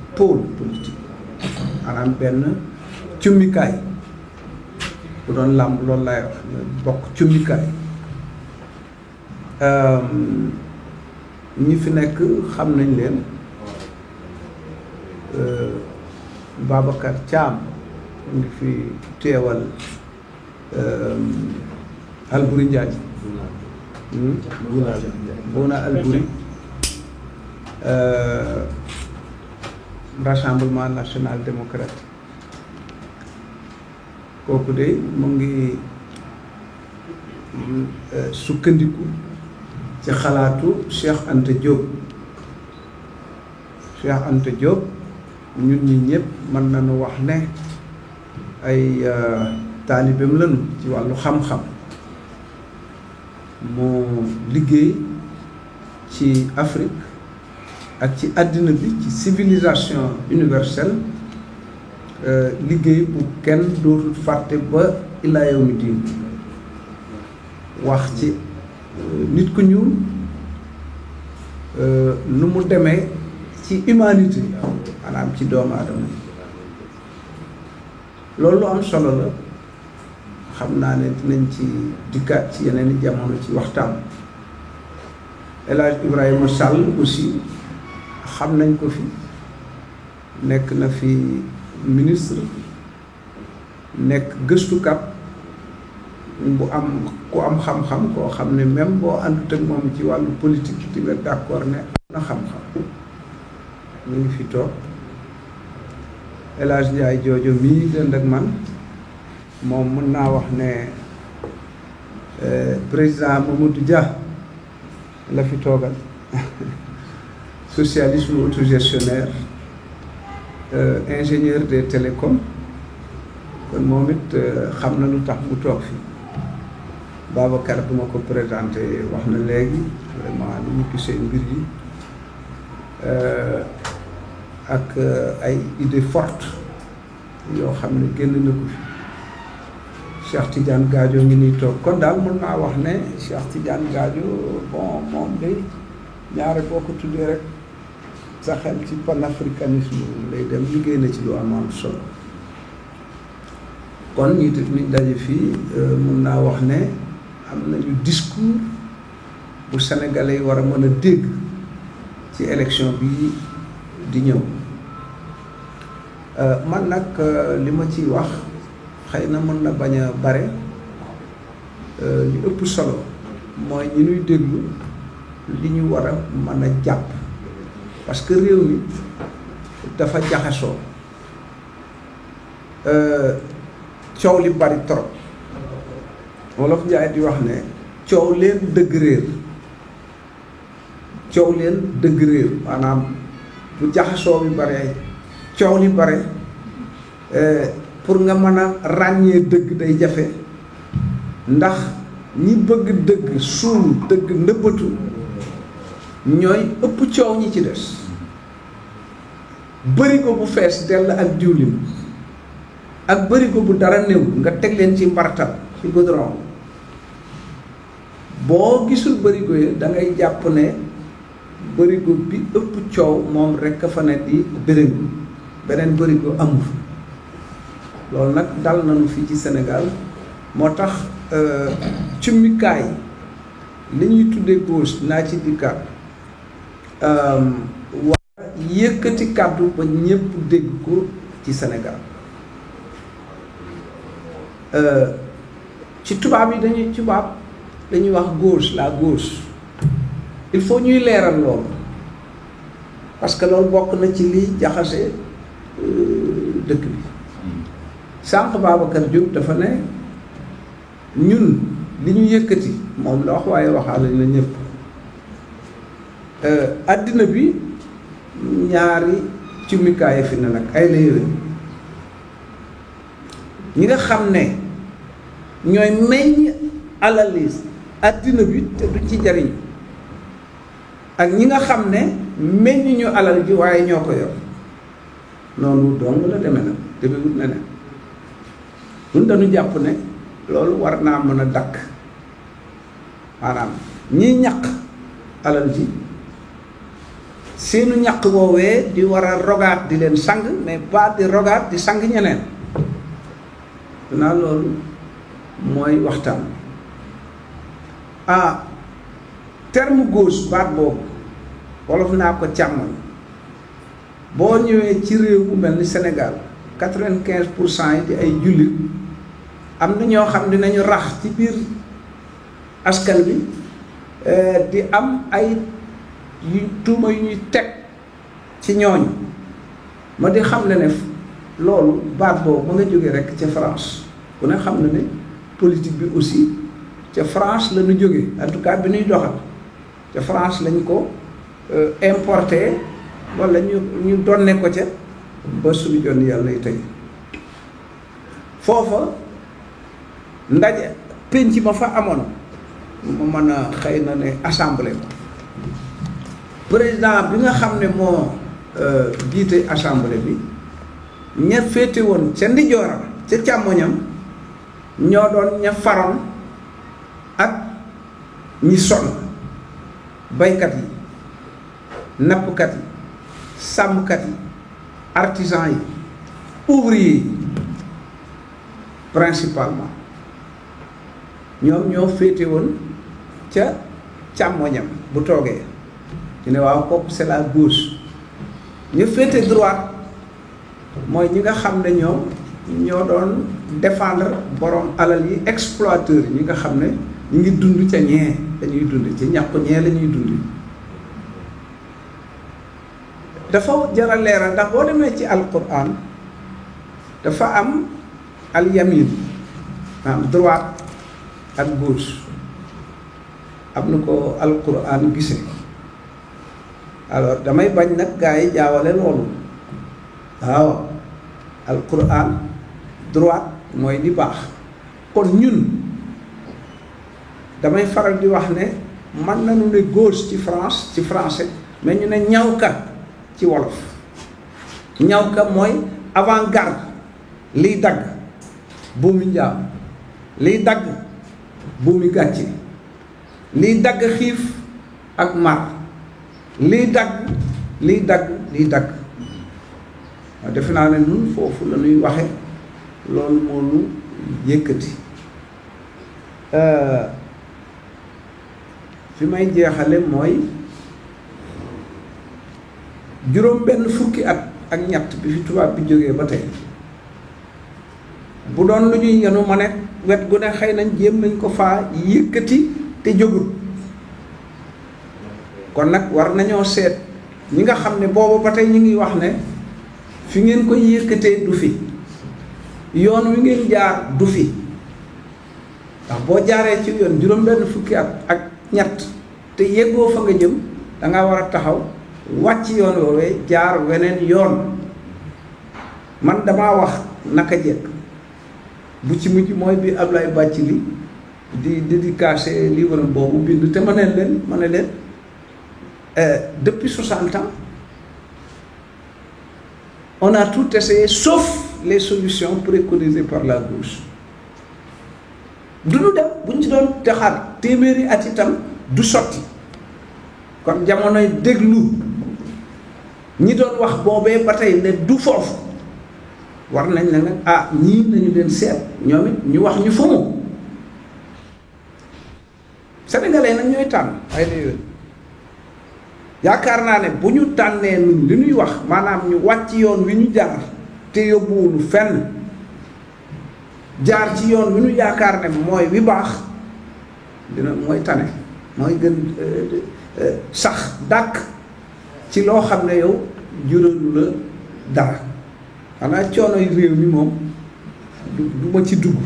maanaam benn cummikaay bu doon làmb loolu laay wax bokk cummikaay ñi fi nekk xam nañ leen Babacar Thiam mu ngi fi teewal Alboury Ndiaye Bouna Alboury Rassemblement national démocratique kooku de mu ngi sukkandiku ci xalaatu Cheikh Anta Diop ñun ñi ñëpp mën nañu wax ne ay taalibeem lañu ci wàllu xam-xam moo liggéey ci Afrique ak ci àddina bi ci civilisation universelle liggéey bu kenn dootul fàtte ba ilaa yawmi diin wax ci nit ku ñuul nu mu demee ci humanité maanaam ci doomu aadama loolu lu am solo la xam naa ne dinañ ci dikkaat ci yeneen i jamono ci waxtaan El Hadj Ibrahima Sall aussi xam nañ ko fi nekk na fi ministre nekk gëstukat bu am ku am xam-xam koo xam ne même boo àndut ak moom ci wàllu politique di nga d'accord ne am na xam-xam mu ngi fi toog El Hadj Ndiaye joojo mii dënd ak man moom mën naa wax ne président Mamadou Dia la fi toogal socialisme autogestionnaire ingénieur des télécoms kon moom it xam na lu tax mu toog fi Babacar duma ko présenté wax na léegi vraiment lu mu gisee mbir yi ak ay idée forte yoo xam ne génn na ko fi Cheikh Tidiane Gadio ngi nii toog kon daal mën naa wax ne Cheikh Tidiane Gadio bon moom day ñaare boo ko tuddee rek sa xel ci panafricanisme lay dem liggéey na ci lu am solo kon ñi daje fii mën naa wax ne am nañu discours bu sénégalais yi war a mën a dégg ci élection bi di ñëw man nag li ma ciy wax xëy na mën na bañ a bare li ëpp solo mooy ñi ñuy déglu li ñu war a mën a jàpp parce que réew mi dafa jaxasoo coow li bari trop wolof Njaay di wax ne coow leen dëgg réer maanaam bu jaxasoo bi bare coow li bare pour nga mën a ràññee dëgg day jafe ndax ñi bëgg dëgg suul dëgg nëbbatu ñooy ëpp coow ñi ci des bërigo bu fees dell ak diwlin ak bërigo bu dara néew nga teg leen ci mbartal ci goudron boo gisul bërigo yi da ngay jàpp ne bërigo bi ëpp coow moom rekk a fa ne di bërigo beneen bërigo amul loolu nag dal nañu fii ci Sénégal moo tax cummikaay li ñuy tuddee gauche naa ci dikkaat war yëkkati kàddu ba ñépp dégg ko ci Sénégal ci tubaab yi dañuy wax gauche la gauche il faut ñuy leeral loolu parce que loolu bokk na ci liy jaxase dëkk bi sànq Babacar Diop dafa ne ñun li ñu yëkkati moom la wax waaye waxaale na ñëpp àddina bi ñaari cummikaay fi na nag ay la yéwén ñi nga xam ne ñooy meññ alali addina bi te duñ ci jariñ ak ñi nga xam ne meññ ñu alal ji waaye ñoo ko yor noonu dong la demee nag demewut ne ñun dañu jàpp ne loolu war naa mën a dakk maanaam ñiy ñaq alal ji seenu ñaq woowee di war a rogaat di leen sang mais pas di rogaat di sang ñeneen dinaa loolu mooy waxtaan terme gauche baat boobu wolof naa ko càmmoñ boo ñëwee ci réew mu mel ni Sénégal 95% yi di ay jullit am na ñoo xam dinañu rax ci biir askan bi di am ay tuuma yu ñuy teg ci ñooñu ma di xam ne loolu baat boobu ma nga jógee rekk ca France ku ne xam na ne politique bi aussi ca France la ñu jógee en tout cas bi ñuy doxal ca France lañ ko importé walla ñu donne ko ca ba suñu jonn yàlla yi tey foofa ndaje penc ma fa amoon ma mën a xëy na ne assemblée président bi nga xam ne moo jiite assemblée bi ña féete woon ca ndijooram ca càmmoñam ñoo doon ña faroon ak ñi sonn baykat yi nappkat yi sàmmkat yi artisan yi ouvrier yi principalement ñoom ñoo féete woon ca càmmoñam bu toogee ñu ne waaw kooku c'est la gauche ñu féete droite mooy ñi nga xam ne ñoo doon défendre borom alal yi exploiteurs yi ñi nga xam ne ñu ngi dund ca ñee dañuy dund ci ñàkk ñee la ñuy dund dafa jar a leeral ndax boo demee ci alquran dafa am al yamin maanaam droite ak gauche am na ko alquran gisee alors damay bañ nag gaa yi jaawale loolu waaw alquran droite mooy di baax kon ñun damay faral di wax ne mën nañu ne gauche ci France ci français mais ñu ne ñawka ci wolof ñawka mooy avant-garde liy dagg buumi njaam liy dagg buumi gàcce liy dagg xiif ak mar liy dagg waaw defe naa ne nun foofu la ñuy waxe loolu moo nu yëkkati fi may jeexale mooy juróom benn fukki at ak ñett bi fi tubaab bi jógee ba tey bu doon lu ñuy yenu ma ne wet gu ne xëy nañ jéem nañ ko faa yëkkati te jógut kon nag war nañoo seet ñi nga xam ne boobu ba tey ñu ngi wax ne fi ngeen koy yëkkatee du fi yoon wi ngeen jaar du fi ndax boo jaaree ci yoon juróom benn fukki at ak ñett te yeggoo fa nga jëm danga war a taxaw wàcc yoon woowee jaar weneen yoon man damaa wax naka jekk bu ci mujj mooy bi Ablaye Bathily di dédicacé livre boobu bind te ma ne leen depuis 60 ans on a tout essayé sauf les solutions préconisées par la gauche du ñu dem bu ñu ci doon taxaat téeméeri at itam du sotti kon jamonoy déglu ñi doon wax boobee ba tey ne du foofu war nañ ne nag ñii nañu leen seet ñoom it ñu wax ñu fu mu sénégalais nag ñooy tànn ay la yoon yaakaar naa ne bu ñu tànnee nun li ñuy wax maanaam ñu wàcc yoon wi ñu jaar te yóbbuwulu fenn jaar ci yoon wi ñu yaakaar ne mooy wi baax dina mooy tane mooy gën sax dàkk ci loo xam ne yow juralu la dara xanaa coonoy réew mi moom du ma ci dugg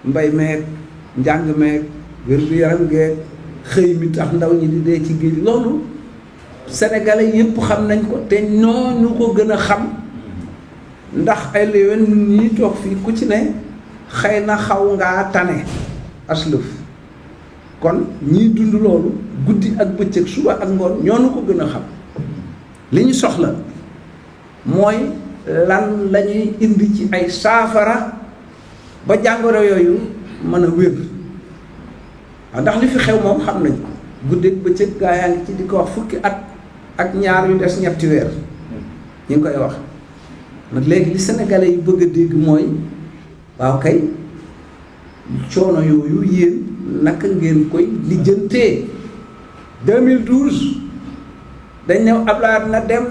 mbay meeg njàng meeg wér-gu-yaram geeg xëy mi tax ndaw ñi di dee ci géej loolu sénégalais yépp xam nañ ko te ñooñu ko gën a xam ndax ay léwén ñi toog fii ku ci ne xëy na xaw ngaa tane aslëf kon ñiy dund loolu guddi ak bëccëg suba ak ngoon ñoo nu ko gën a xam li ñu soxla mooy lan la ñuy indi ci ay saafara ba jàngoro yooyu mën a wér ndax li fi xew moom xam nañ ko guddi ak bëccëg gaa yaa ngi ci di ko wax fukki at ak ñaar yu des ñetti weer ñu ngi koy wax nag léegi li sénégalais yi bëgg a dégg mooy waaw kay coono yooyu yéen naka ngeen koy lijjantee 2012 dañ ne Abdoulaye na dem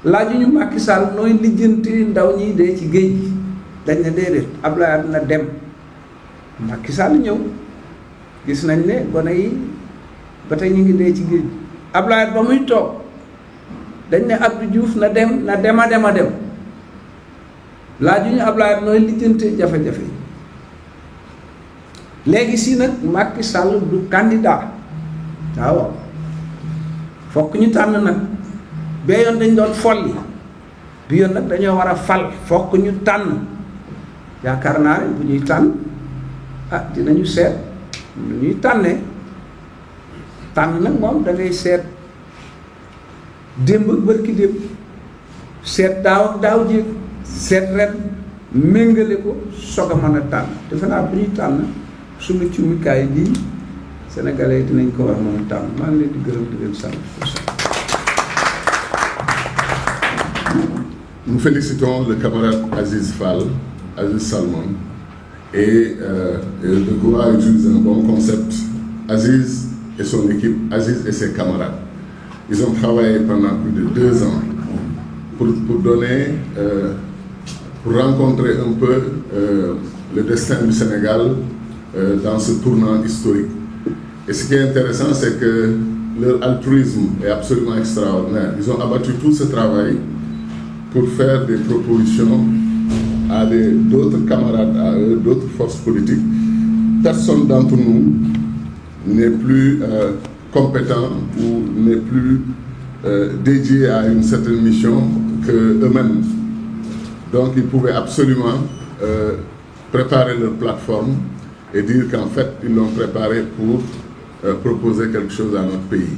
laaju ñu Macky Sall nooy lijjantee ndaw ñi dee ci géej gi dañ ne déedéet Abdoulaye na dem Macky Sall ñëw gis nañ ne gone yi ba tey ñu ngi dee ci géej gi Abdoulaye ba muy toog dañ ne Abdou Diouf na dem laaju ñu Abdoulaye nooy lijjantee jafe-jafe yi léegi si nag Macky Sall du candidat waaw fokk ñu tànn nag bee yoon dañ doon folli bi yoon nag dañoo war a fal fokk ñu tànn yaakaar naa ne bu ñuy tànn dinañu seet lu ñuy tànnee tànn nag moom da ngay seet démb ak bërki démb seet daaw ak daaw jéeg seet ren méngale ko soog a mën a tànn defe naa bu ñuy tànn suñu cumikaay bii sénégalais yi dinañ ko war a mën a tànn maa ngi leen di gërëm di leen sant.
Nous félicitons le camarade Aziz Salmon, et Decroix a utilisé un bon concept. Aziz et son équipe, Aziz et ses camarades, ils ont travaillé pendant plus de 2 ans pour donner, pour rencontrer un peu le destin du Sénégal dans ce tournant historique. Et ce qui est intéressant, c'est que leur altruisme est absolument extraordinaire. Ils ont abattu tout ce travail pour faire des propositions à d'autres camarades, à eux, d'autres forces politiques. Personne d'entre nous n'est plus compétent ou n'est plus dédié à une certaine mission qu'eux-mêmes. Donc ils pouvaient absolument préparer leur plateforme et dire qu'en fait, ils l'ont préparé pour proposer quelque chose à notre pays.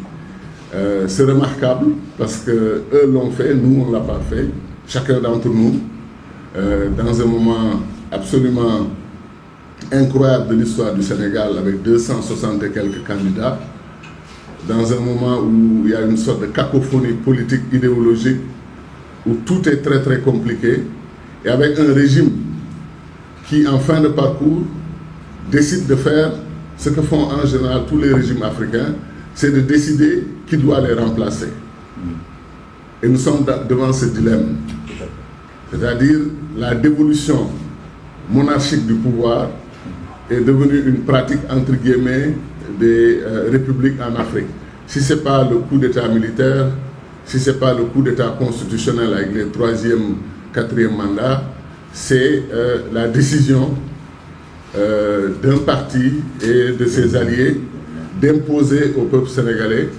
C'est remarquable parce qu'eux l'ont fait, nous on ne l'a pas fait, chacun d'entre nous, dans un moment absolument incroyable de l'histoire du Sénégal avec 260 et quelques candidats, dans un moment où il y a une sorte de cacophonie politique, idéologique, où tout est très très compliqué, et avec un régime qui en fin de parcours décide de faire ce que font en général tous les régimes africains, c'est de décider qui doit les remplacer. Et nous sommes devant ce dilemme. C'est-à-dire la dévolution monarchique du pouvoir est devenue une pratique entre guillemets des républiques en Afrique. Si ce n'est pas le coup d'État militaire, si ce n'est pas le coup d'État constitutionnel avec les 3e, 4e mandats, c'est la décision d'un parti et de ses alliés d'imposer au peuple sénégalais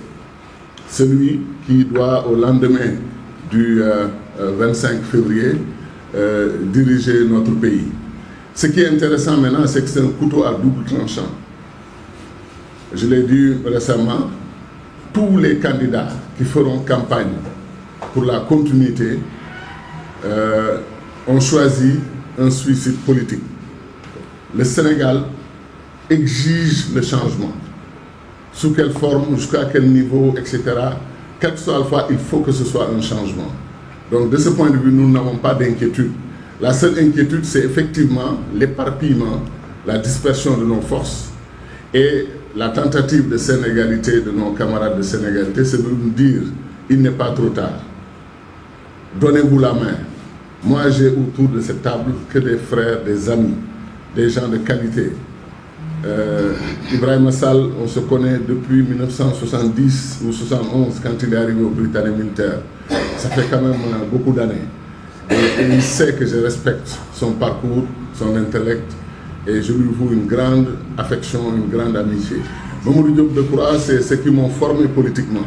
celui qui doit, au lendemain du 25 février, diriger notre pays. Ce qui est intéressant maintenant, c'est que c'est un couteau à double tranchant. Je l'ai dit récemment, tous les candidats qui feront campagne pour la continuité ont choisi un suicide politique. Le Sénégal exige le changement. Sous quelle forme, jusqu'à quel niveau, etc. Quelle que soit la fois, il faut que ce soit un changement. Donc de ce point de vue, nous n'avons pas d'inquiétude. La seule inquiétude, c'est effectivement l'éparpillement, la dispersion de nos forces et la tentative de sénégalité de nos camarades de sénégalité, c'est de nous dire, il n'est pas trop tard. Donnez-vous la main. Moi, j'ai autour de cette table que des frères, des amis, des gens de qualité. Ibrahima Sall, on se connaît depuis 1970 ou 71 quand il est arrivé au Britannique militaire. Ça fait quand même beaucoup d'années. Et il sait que je respecte son parcours, son intellect, et je lui voue une grande affection, une grande amitié. Mamadou Diop Decroix, c'est ceux qui m'ont formé politiquement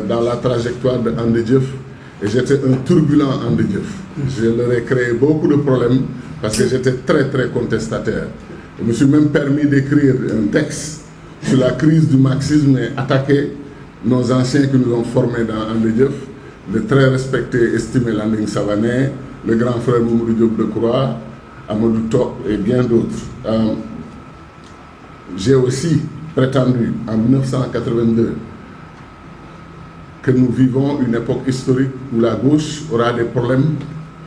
dans la trajectoire de Ande Dieuf, et j'étais un turbulent Ande Dieuf. Je leur ai créé beaucoup de problèmes parce que j'étais très très contestataire. Je me suis même permis d'écrire un texte sur la crise du marxisme et attaquer nos anciens qui nous ont formés dans Andedieuf, le très respecté et estimé Landing Savané, le grand frère Mamadou Diop Decroix, Amadou Top et bien d'autres. J'ai aussi prétendu en 1982 que nous vivons une époque historique où la gauche aura des problèmes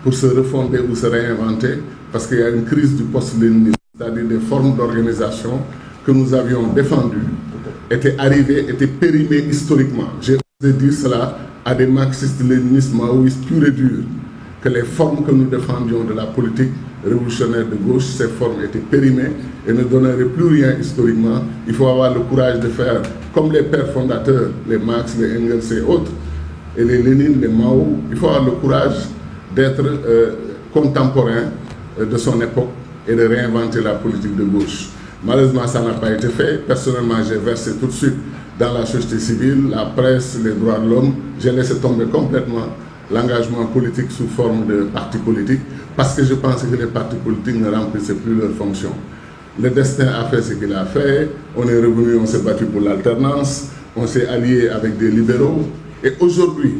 pour se refonder ou se réinventer parce qu'il y a une crise du post-léninisme, c'est-à-dire des formes d'organisation que nous avions défendues étaient arrivées, étaient périmées historiquement. J'ai osé dire cela à des marxistes-léninistes maoïstes purs et durs, que les formes que nous défendions de la politique révolutionnaire de gauche, ces formes étaient périmées et ne donneraient plus rien historiquement. Il faut avoir le courage de faire comme les pères fondateurs, les Marx, les Engels et autres, et les Lénine, les Mao. Il faut avoir le courage d'être contemporain de son époque et de réinventer la politique de gauche. Malheureusement, ça n'a pas été fait. Personnellement, j'ai versé tout de suite dans la société civile, la presse, les droits de l'homme. J'ai laissé tomber complètement l'engagement politique sous forme de parti politique parce que je pensais que les partis politiques ne remplissaient plus leur fonction. Le destin a fait ce qu'il a fait. On est revenu, on s'est battu pour l'alternance, on s'est allié avec des libéraux. Et aujourd'hui,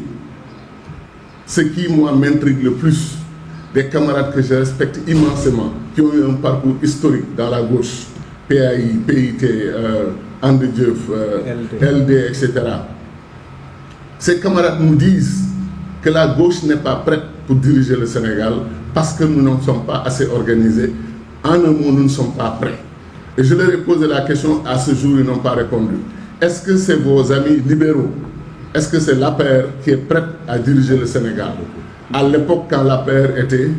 ce qui, moi, m'intrigue le plus, des camarades que je respecte immensément, qui ont eu un parcours historique dans la gauche, PAI, PIT, Andedieuf, LD, etc. Ces camarades nous disent que la gauche n'est pas prête pour diriger le Sénégal parce que nous ne sommes pas assez organisés. En un mot, nous ne sommes pas prêts. Et je leur ai posé la question, à ce jour, ils n'ont pas répondu. Est-ce que c'est vos amis libéraux? Est-ce que c'est l'APR qui est prête à diriger le Sénégal? À l'époque, quand l'APR était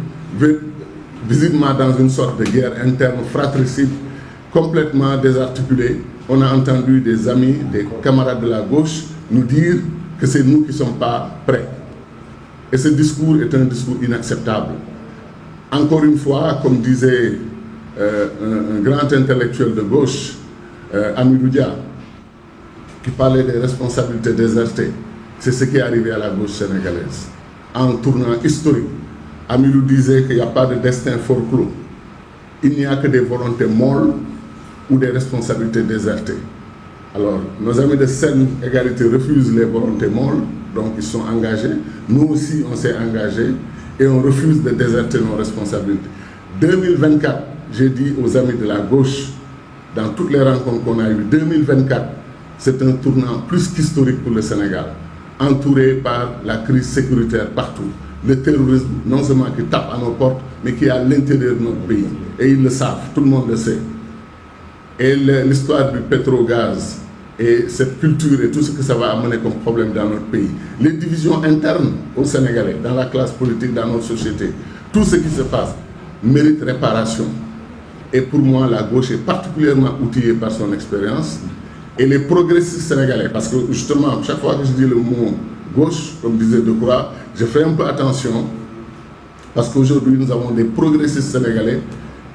visiblement dans une sorte de guerre interne fratricide, complètement désarticulée, on a entendu des amis, des camarades de la gauche nous dire que c'est nous qui ne sommes pas prêts. Et ce discours est un discours inacceptable. Encore une fois, comme disait un grand intellectuel de gauche, Amidou Dia, qui parlait des responsabilités désertées, c'est ce qui est arrivé à la gauche sénégalaise. En tournant historique, Amidou disait qu'il n'y a pas de destin forclos. Il n'y a que des volontés molles ou des responsabilités désertées. Alors, nos amis de Scène Égalité refusent les volontés molles, donc ils sont engagés. Nous aussi, on s'est engagés et on refuse de déserter nos responsabilités. 2024, j'ai dit aux amis de la gauche, dans toutes les rencontres qu'on a eues, 2024, c'est un tournant plus qu'historique pour le Sénégal, entouré par la crise sécuritaire partout. Le terrorisme, non seulement qui tape à nos portes, mais qui est à l'intérieur de notre pays. Et ils le savent, tout le monde le sait. Et l'histoire du pétrogaz et cette culture et tout ce que ça va amener comme problème dans notre pays. Les divisions internes aux Sénégalais, dans la classe politique, dans notre société, tout ce qui se passe mérite réparation. Et pour moi, la gauche est particulièrement outillée par son expérience. Et les progressistes sénégalais, parce que justement, chaque fois que je dis le mot gauche, comme disait Decroix, je fais un peu attention, parce qu'aujourd'hui, nous avons des progressistes sénégalais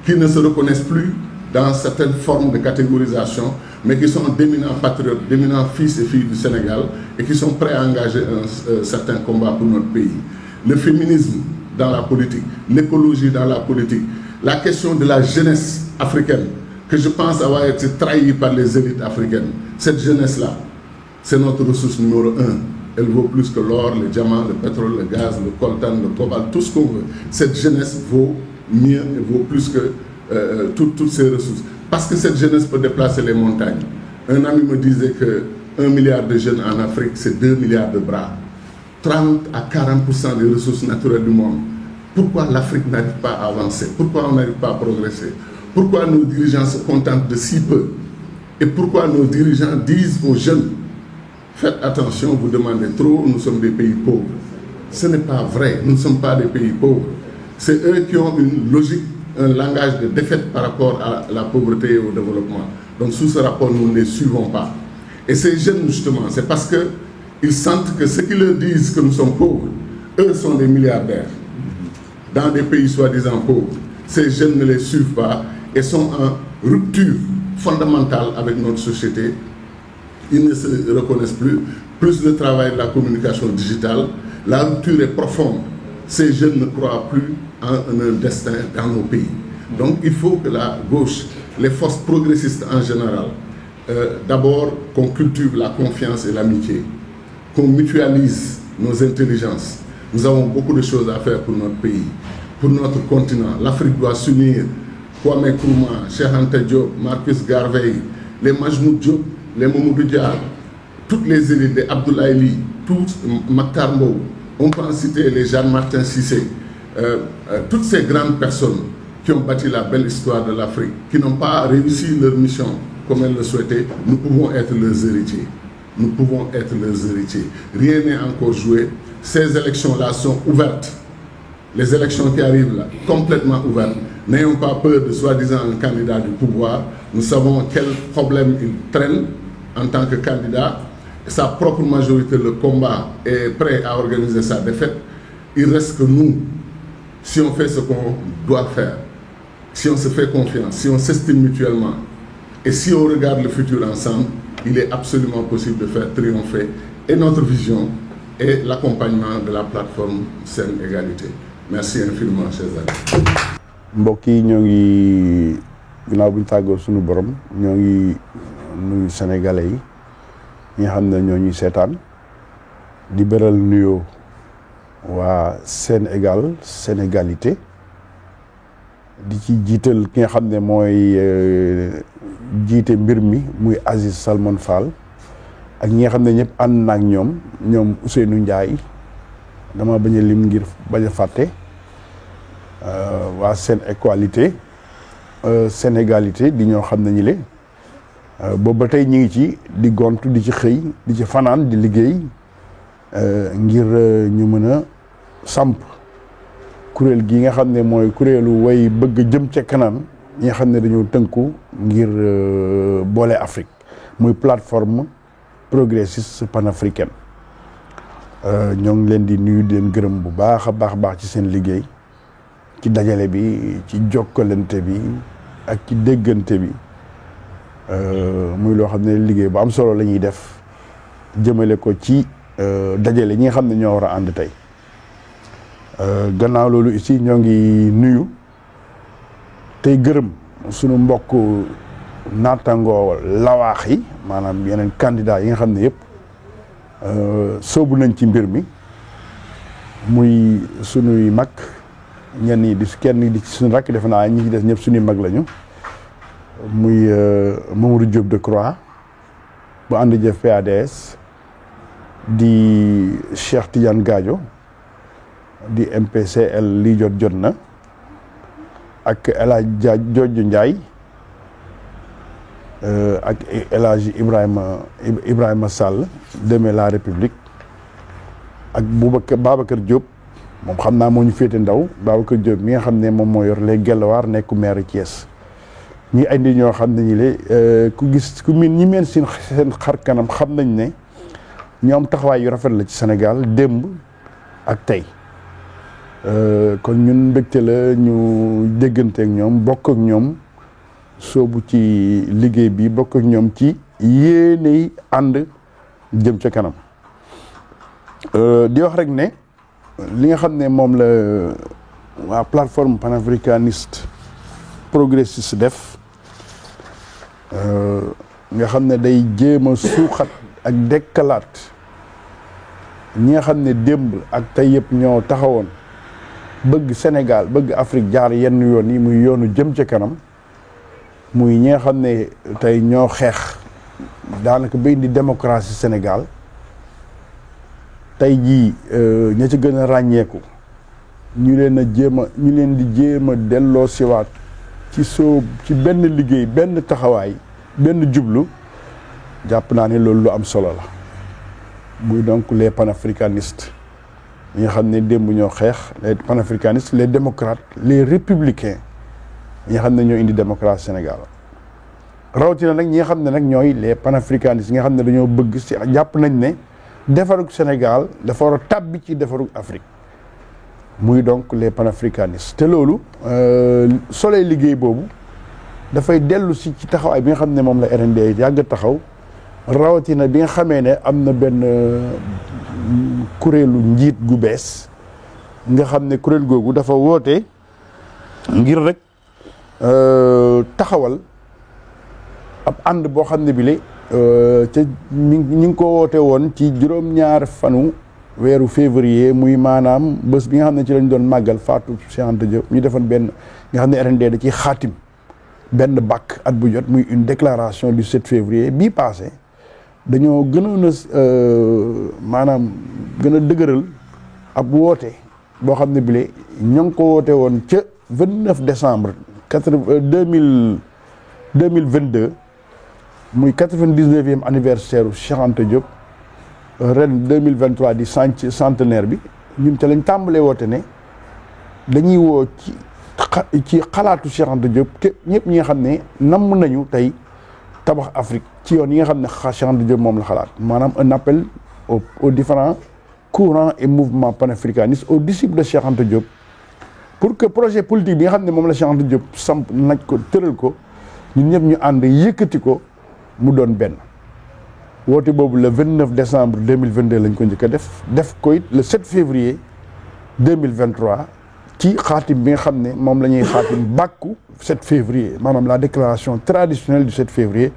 qui ne se reconnaissent plus dans certaines formes de catégorisation, mais qui sont d'éminents patriotes, d'éminents fils et filles du Sénégal, et qui sont prêts à engager un certain combat pour notre pays. Le féminisme dans la politique, l'écologie dans la politique, la question de la jeunesse africaine, que je pense avoir été trahie par les élites africaines. Cette jeunesse-là, c'est notre ressource numéro 1. Elle vaut plus que l'or, le diamant, le pétrole, le gaz, le coltan, le cobalt, tout ce qu'on veut. Cette jeunesse vaut mieux et vaut plus que toutes ces ressources. Parce que cette jeunesse peut déplacer les montagnes. Un ami me disait que 1 milliard de jeunes en Afrique, c'est 2 milliards de bras. 30 à 40% des ressources naturelles du monde. Pourquoi l'Afrique n'arrive pas à avancer? Pourquoi on n'arrive pas à progresser? Pourquoi nos dirigeants se contentent de si peu? Et pourquoi nos dirigeants disent aux jeunes, faites attention, vous demandez trop, nous sommes des pays pauvres. Ce n'est pas vrai, nous ne sommes pas des pays pauvres. C'est eux qui ont une logique, un langage de défaite par rapport à la pauvreté et au développement. Donc sous ce rapport, nous ne les suivons pas. Et ces jeunes, justement, c'est parce qu'ils sentent que ceux qui leur disent que nous sommes pauvres, eux sont des milliardaires. Dans des pays soi-disant pauvres, ces jeunes ne les suivent pas et sont en rupture fondamentale avec notre société. Ils ne se reconnaissent plus. Plus le travail de la communication digitale, la rupture est profonde. Ces jeunes ne croient plus en un destin dans nos pays. Donc il faut que la gauche les forces progressistes en général, d'abord qu'on cultive la confiance et l'amitié, qu'on mutualise nos intelligences. Nous avons beaucoup de choses à faire pour notre pays, pour notre continent. L'Afrique doit s'unir. Kwame Nkrumah, Cheikh Anta Diop, Marcus Garvey, les Majmoud Diop, les Mamadou Diar, toutes les élites, les Abdoulaye Ly, tous Makhtar Mbow, on peut en citer les Jean-Martin Cissé, toutes ces grandes personnes qui ont bâti la belle histoire de l'Afrique, qui n'ont pas réussi leur mission comme elles le souhaitaient, nous pouvons être leurs héritiers. Nous pouvons être leurs héritiers. Rien n'est encore joué. Ces élections-là sont ouvertes. Les élections qui arrivent là, complètement ouvertes. N'ayons pas peur de soi-disant un candidat du pouvoir. Nous savons quel problème il traîne en tant que candidat. Sa propre majorité, le combat, est prêt à organiser sa défaite. Il reste que nous, si on fait ce qu'on doit faire, si on se fait confiance, si on s'estime mutuellement, et si on regarde le futur ensemble, il est absolument possible de faire triompher et notre vision et l'accompagnement de la plateforme Sen Égalité. Merci infiniment, chers amis.
mbokk yi ñoo ngi ginnaaw bu ñu tàggoo suñu borom ñoo ngi nuyu sénégalais yi ñi nga xam ne ñoo ñuy seetaan di beral nuyoo waa Sénégalité di ci jiital ki nga xam ne mooy jiite mbir mi muy Aziz Salmon Fall ak ñi nga xam ne ñëpp ànd na ak ñoom Ousseynou Ndiaye dama bañ a lim ngir bañ a fàtte waa Sénégalité di ñoo xam ne ñi le boobu ba tey ñu ngi ci di gontu di ci xëy di ci fanaan di liggéey ngir ñu mën a samp kuréel gi nga xam ne mooy kuréelu way bëgg jëm ca kanam ñi nga xam ne dañoo tënku ngir boole Afrique muy plateforme progressiste panafricaine ñoo ngi leen di nuyu di leen gërëm bu baax a baax ci seen liggéey ci dajale bi ci jokkalante bi ak ci déggante bi muy loo xam ne liggéey bu am solo la ñuy def jëmale ko ci dajale ñi nga xam ne ñoo war a ànd tey gannaaw loolu ici ñoo ngi nuyu tey gërëm sunu mbokk naatangoo lawaax yi maanaam yeneen candidat yi nga xam ne yëpp soobu nañ ci mbir mi muy sunuy mag ñenn ñi di kenn di suñu rakk defe naa ñi ci des ñëpp suñuy mag lañu muy Mamadou Diop Decroix bu ànd jëf PADS di Cheikh Tidiane Gadio di MPCL lii jot na ak El Hadj Jojo Ndiaye ak El Hadj Ibrahima Sall demee la République ak Babacar Diop moom xam naa moo ñu féete ndaw Babacar Diop mi nga xam ne moom moo yor les Guelwaar nekk maire Thiès ñi andi ñoo xam ne ñi le ku ñi meen seen xar kanam xam nañ ne ñoom taxawaay yu rafet la ci Sénégal démb ak tey kon ñun mbégte la ñu déggante ak ñoom bokk ak ñoom soobu ci liggéey bi bokk ak ñoom ci yéeney ànd jëm ca kanam di wax rek ne li nga xam ne moom la waa plateforme panafricaniste progressiste def nga xam ne day jéem a suuxat ak dekkalaat ñi nga xam ne démb ak tey yëpp ñoo taxawoon bëgg Sénégal bëgg Afrique jaar yenn yoon yi muy yoonu jëm ca kanam muy ñi nga xam ne tey ñoo xeex daanaka ba indi démocratie Sénégal tey jii ña ci gën a ràññeeku ñu leen di jéem a delloo siwaat ci benn liggéey benn taxawaay benn jublu jàpp naa ne loolu lu am solo la muy donc les panafricanistes ñi nga xam ne démb ñoo xeex les panafricanistes les démocrates les républicains ñi nga xam ne ñoo indi démocratie Sénégal rawatina nag ñi nga xam ne nag ñooy les panafricanistes ñi nga xam ne dañoo bëgg si jàpp nañ ne defarug Sénégal dafa war a tàbbi ci defarug Afrique muy donc les panafricanistes te loolu soleil liggéey boobu dafay dellu si ci taxawaay bi nga xam ne moom la RND yàgg taxaw rawatina bi nga xamee ne am na benn kuréelu njiit gu bees nga xam ne kuréel googu dafa woote ngir rek taxawal ab ànd boo xam ne bi le ca ñu ngi ko woote woon ci juróom-ñaar fanu weeru février muy maanaam bés bi nga xam ne ci lañ doon màggal faatu Cheikh Anta Diop ñu defoon benn nga xam ne RND da ciy xaatim benn bàkk at bu jot muy une déclaration du 7 février bii passé dañoo gënoon a maanaam gën a dëgëral ab woote boo xam ne bile ñoo ngi ko woote woon ca 29 décembre 2022 muy 99e anniversaire Cheikh Anta Diop ren 2023 di centenaire bi ñun ca lañ tàmbalee woote ne dañuy woo ci xalaatu Cheikh Anta Diop képp ñëpp ñi nga xam ne namm nañu tey tabax Afrique ci yoon yi nga xam ne Cheikh Anta Diop moom la xalaat maanaam un appel aux différents courants et mouvements panafricanistes aux disciples de Cheikh Anta Diop pour que projet politique bi nga xam ne moom la Cheikh Anta Diop samp naj ko tëral ko ñun ñëpp ñu ànd yëkkati ko mu doon benn woote boobu le 29 décembre 2022 lañ ko njëkk a def ko it le 7 février 2023 ci xaatim bi nga xam ne moom la ñuy xaatim bàkku 7 février maanaam la déclaration traditionnelle du 7 février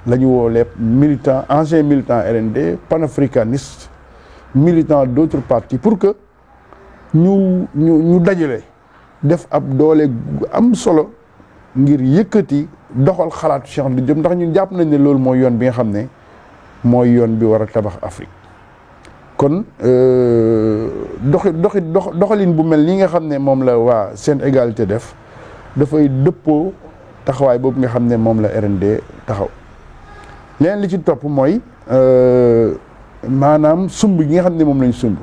la ñu woo les militants anciens militants RND panafricanistes militants d'autres partis pour que ñu dajale def ab doole am solo ngir yëkkati doxal xalaatu Cheikh Anta Diop ndax ñun jàpp nañ ne loolu mooy yoon bi nga xam ne mooy yoon bi war a tabax Afrique kon doxalin bu mel ni nga xam ne moom la waa seen égalité def dafay dëppoo taxawaay boobu nga xam ne moom la RND taxaw leneen li ci topp mooy maanaam sumb gi nga xam ne moom lañ sumb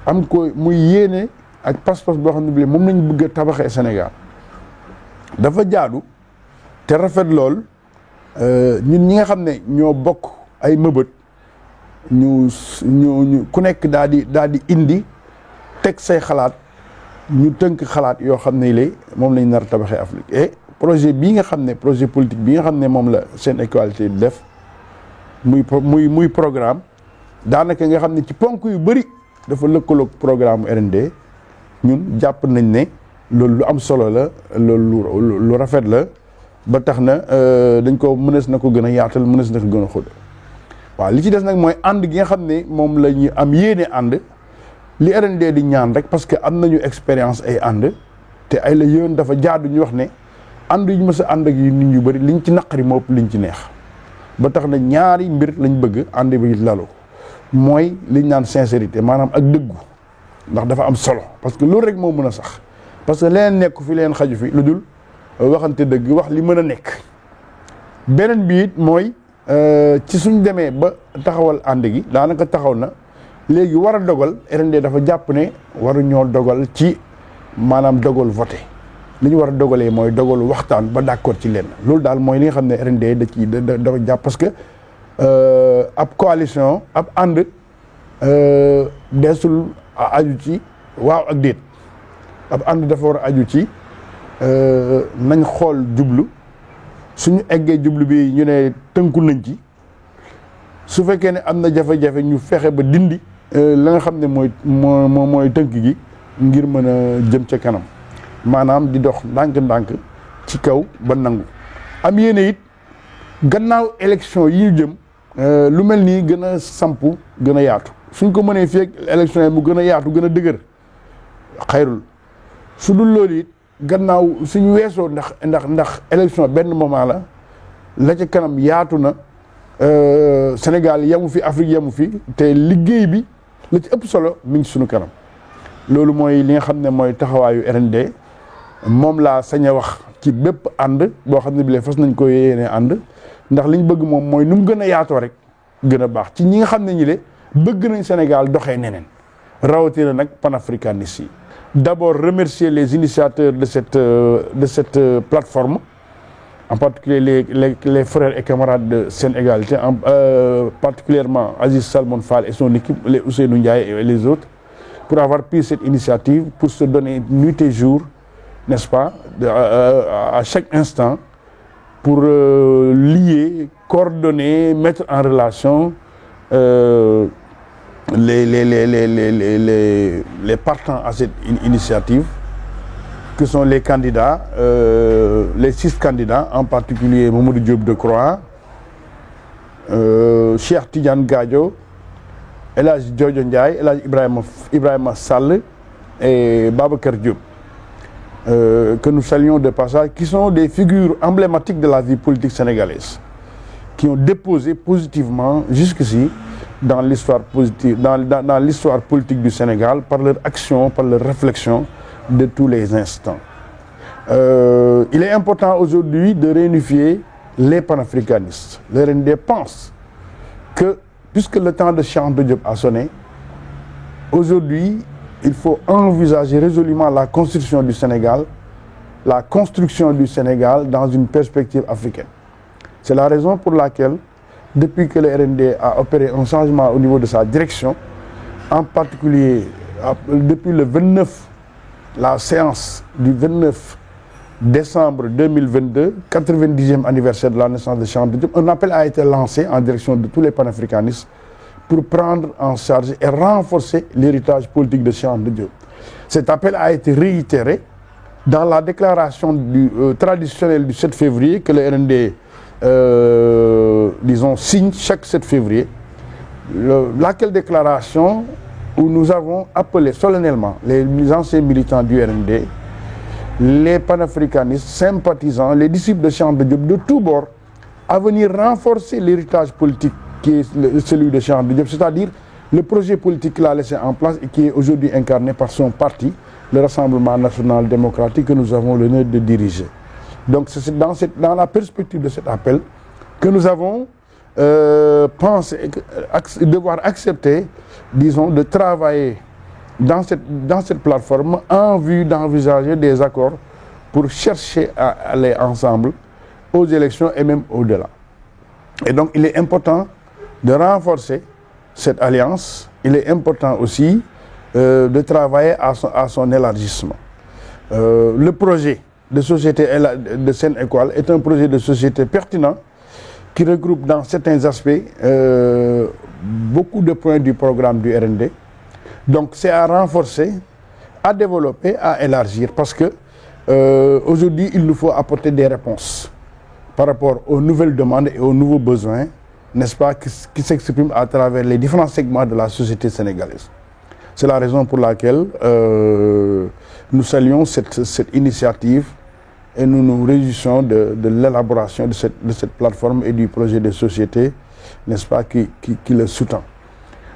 am ko muy yéene ak pas-pas boo xam ne bi moom lañ bëgg a tabaxee Sénégal dafa jaadu te rafet lool ñun ñi nga xam ne ñoo bokk ay mëbët ñu ku nekk daal di indi teg say xalaat ñu tënk xalaat yoo xam ne lay moom lañ nar a tabaxee Afrique et projet bii nga xam ne projet politique bi nga xam ne moom la seen égalité def muy programme daanaka nga xam ne ci ponk yu bëri dafa lëkkaloog programme RND ñun jàpp nañ ne loolu lu am solo la loolu lu rafet la ba tax na dañ ko mënees na ko gën a yaatal mënees na ko gën a xóot waaw li ci des nag mooy ànd gi nga xam ne moom la ñu am yéene ànd li RND di ñaan rek parce que am nañu expérience ay ànd te ay la yoon dafa jaadu ñu wax ne ànd yu ñu mës a ànd ak yi nit ñu bëri liñ ci naqari moo ëpp liñ ci neex ba tax na ñaari mbir lañ bëgg ànd bi lalu mooy liñ naan sincérité maanaam ak dëggu ndax dafa am solo parce que loolu rek moo mën a sax parce que leen nekku fi leen xaju fi lu dul waxante dëgg wax li mën a nekk beneen bi it mooy ci suñ demee ba taxawal ànd gi daanaka taxaw na léegi war a dogal RND dafa jàpp ne waruñoo dogal ci maanaam dogal voté li ñu war a dogalee mooy dogalu waxtaan ba d'accord ci lenn loolu daal mooy li nga xam ne RND da jàpp parce que ab coalition ab ànd deesul aju ci waaw ak déet ab ànd dafa war a aju ci nañ xool jublu suñu eggee jublu bi ñu ne tënku nañ ci su fekkee ne am na jafe-jafe ñu fexe ba dindi la nga xam ne mooy tënk gi ngir mën a jëm ca kanam maanaam di dox ndànk-ndànk ci kaw ba nangu am yéene it gannaaw élection yi ñu jëm lu mel nii gën a sampu gën a yaatu suñ ko mënee fii ak élection yi mu gën a yaatu gën a dëgër xayrul su dul loolu it gannaaw suñu weesoo ndax élection benn moment la ca kanam yaatu na Sénégal yamu fi Afrique yamu fi te liggéey bi la ci ëpp solo mi ngi suñu kanam loolu mooy li nga xam ne mooy taxawaayu RND moom laa sañ a wax ci bépp ànd boo xam ne bi lee fas nañ ko yéene ànd ndax liñ bëgg moom mooy nu mu gën a yaatoo rek gën a baax ci ñi nga xam ne ñi le bëgg nañ Sénégal doxee neneen rawatina nag panafricanistes yi d'abord remercier les initiateurs de cette plateforme en particulier les frères et camarades de Sen Égalité particulièrement Aziz Salmon Fall et son équipe les Ousseynou Ndiaye et les autres pour avoir pris cette initiative pour se donner nuit et jour n'est-ce pas à chaque instant pour lier coordonner mettre en relation les partants à cette initiative que sont les candidats, les 6 candidats, en particulier Mamadou Diop Decroix, Cheikh Tidiane Gadio, El Hadj Jojo Ndiaye, El Hadj Ibrahima Sall et Babacar Diop, que nous saluons de passage, qui sont des figures emblématiques de la vie politique sénégalaise, qui ont déposé positivement jusqu'ici dans l'histoire positive, dans l'histoire politique du Sénégal, par leur action, par leur réflexion de tous les instants. Il est important aujourd'hui de réunifier les panafricanistes. Le RND pense que, puisque le temps de Cheikh Anta Diop a sonné, aujourd'hui, il faut envisager résolument la construction du Sénégal dans une perspective africaine. C'est la raison pour laquelle, depuis que le RND a opéré un changement au niveau de sa direction, en particulier depuis le 29, la séance du 29 décembre 2022, 90e anniversaire de la naissance de Cheikh Anta Diop, un appel a été lancé en direction de tous les panafricanistes pour prendre en charge et renforcer l'héritage politique de Cheikh Anta Diop. Cet appel a été réitéré dans la déclaration traditionnelle du 7 février que le RND signe chaque 7 février, laquelle déclaration où nous avons appelé solennellement les anciens militants du RND, les panafricanistes, sympathisants, les disciples de Cheikh Anta Diop de tous bords, à venir renforcer l'héritage politique qui est celui de Cheikh Anta Diop, c'est-à-dire le projet politique qu'il a laissé en place et qui est aujourd'hui incarné par son parti, le Rassemblement national démocratique que nous avons l'honneur de diriger. Donc c'est dans la perspective de cet appel que nous avons pensé devoir accepter, disons, de travailler dans cette plateforme en vue d'envisager des accords pour chercher à aller ensemble aux élections et même au-delà. Et donc il est important de renforcer cette alliance. Il est important aussi de travailler à son élargissement. Le projet de société de Sénégal est un projet de société pertinent qui regroupe dans certains aspects beaucoup de points du programme du RND. Donc c'est à renforcer, à développer, à élargir parce que aujourd'hui il nous faut apporter des réponses par rapport aux nouvelles demandes et aux nouveaux besoins, n'est-ce pas, qui s'expriment à travers les différents segments de la société sénégalaise. C'est la raison pour laquelle nous saluons cette initiative et nous nous réjouissons de l'élaboration de cette plateforme et du projet de société, n'est-ce pas, qui le sous-tend.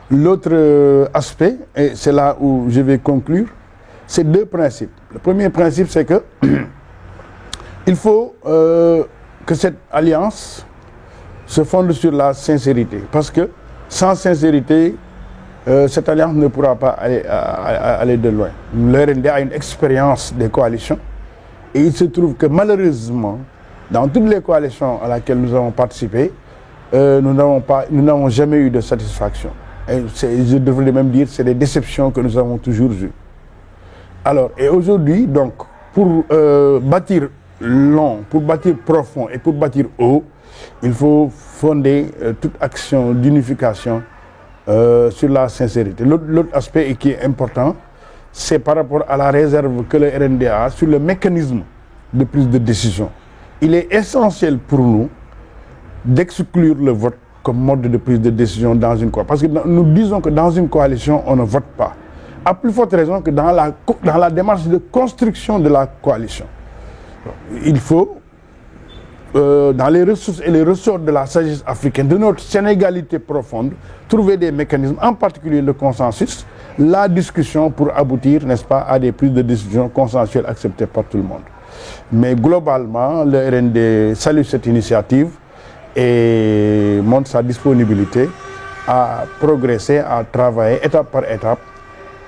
L'autre aspect, et c'est là où je vais conclure, c'est 2 principes. Le premier principe, c'est que il faut que cette alliance se fonde sur la sincérité. Parce que sans sincérité, cette alliance ne pourra pas aller de loin. Le RND a une expérience des coalitions et il se trouve que malheureusement, dans toutes les coalitions à laquelle nous avons participé, nous n'avons jamais eu de satisfaction. Et je devrais même dire que c'est des déceptions que nous avons toujours eues. Alors, et aujourd'hui, donc, pour bâtir long, pour bâtir profond et pour bâtir haut, il faut fonder toute action d'unification sur la sincérité. L'autre aspect qui est important, c'est par rapport à la réserve que le RND a sur le mécanisme de prise de décision. Il est essentiel pour nous d'exclure le vote comme mode de prise de décision dans une coalition. Parce que nous disons que dans une coalition, on ne vote pas. À plus forte raison que dans la démarche de construction de la coalition. Il faut, dans les ressources et les ressorts de la sagesse africaine, de notre sénégalité profonde, trouver des mécanismes, en particulier le consensus, la discussion pour aboutir, n'est-ce pas, à des prises de décision consensuelles acceptées par tout le monde. Mais globalement, le RND salue cette initiative et montre sa disponibilité à progresser, à travailler étape par étape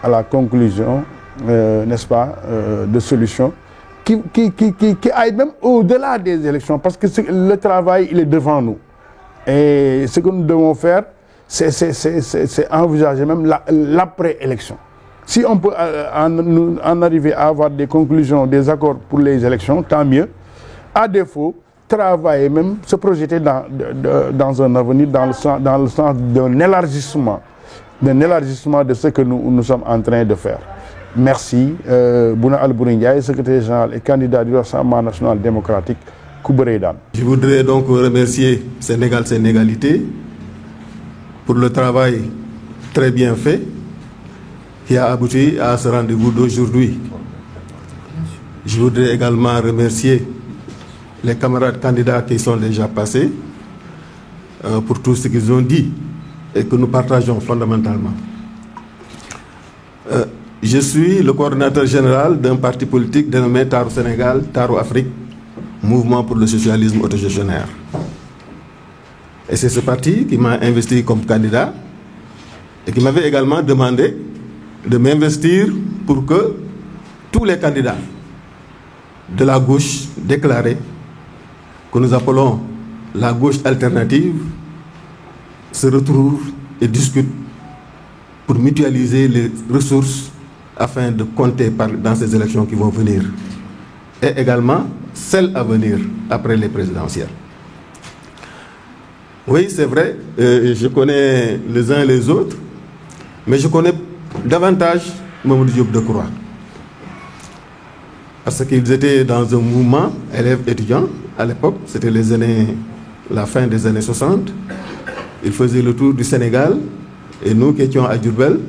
à la conclusion, n'est-ce pas, de solutions qui aillent même au-delà des élections, parce que le travail, il est devant nous. Et ce que nous devons faire, c'est envisager même l'après-élection. Si on peut en arriver à avoir des conclusions, des accords pour les élections, tant mieux. À défaut, travailler même, se projeter dans un avenir, dans le sens d'un élargissement de ce que nous sommes en train de faire. merci Bouna Albouri Ndiaye, secrétaire général et candidat du Rassemblement national démocratique Koubéreydan.
Je voudrais donc remercier Sénégal Sénégalité pour le travail très bien fait qui a abouti à ce rendez-vous d'aujourd'hui. Je voudrais également remercier les camarades candidats qui sont déjà passés pour tout ce qu'ils ont dit et que nous partageons fondamentalement. Je suis le coordonnateur général d'un parti politique dénommé Taru Sénégal, Taru Afrique, Mouvement pour le socialisme autogestionnaire. Et c'est ce parti qui m'a investi comme candidat et qui m'avait également demandé de m'investir pour que tous les candidats de la gauche déclarée, que nous appelons la gauche alternative, se retrouvent et discutent pour mutualiser les ressources afin de compter dans ces élections qui vont venir et également celles à venir après les présidentielles. Oui, c'est vrai, je connais les uns et les autres, mais je connais davantage Mamadou Diop Decroix. Parce qu'ils étaient dans un mouvement élèves-étudiants à l'époque, c'était la fin des années 60. Ils faisaient le tour du Sénégal et nous qui étions à Diourbel,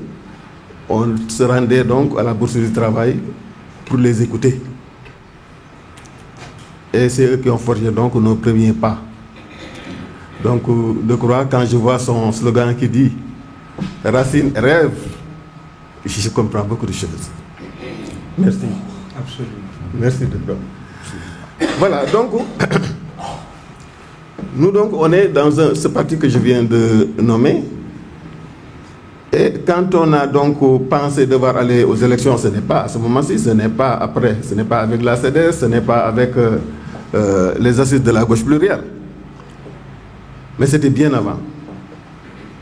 on se rendait donc à la Bourse du Travail pour les écouter. Et c'est eux qui ont forgé donc nos premiers pas. Donc, Decroix, quand je vois son slogan qui dit « Racine rêve », je comprends beaucoup de choses. Merci.
Absolument.
Merci Decroix. Voilà, donc, nous donc, on est dans ce parti que je viens de nommer. Et quand on a donc pensé devoir aller aux élections, ce n'est pas à ce moment-ci, ce n'est pas après, ce n'est pas avec la CDS, ce n'est pas avec les assises de la gauche plurielle. Mais c'était bien avant.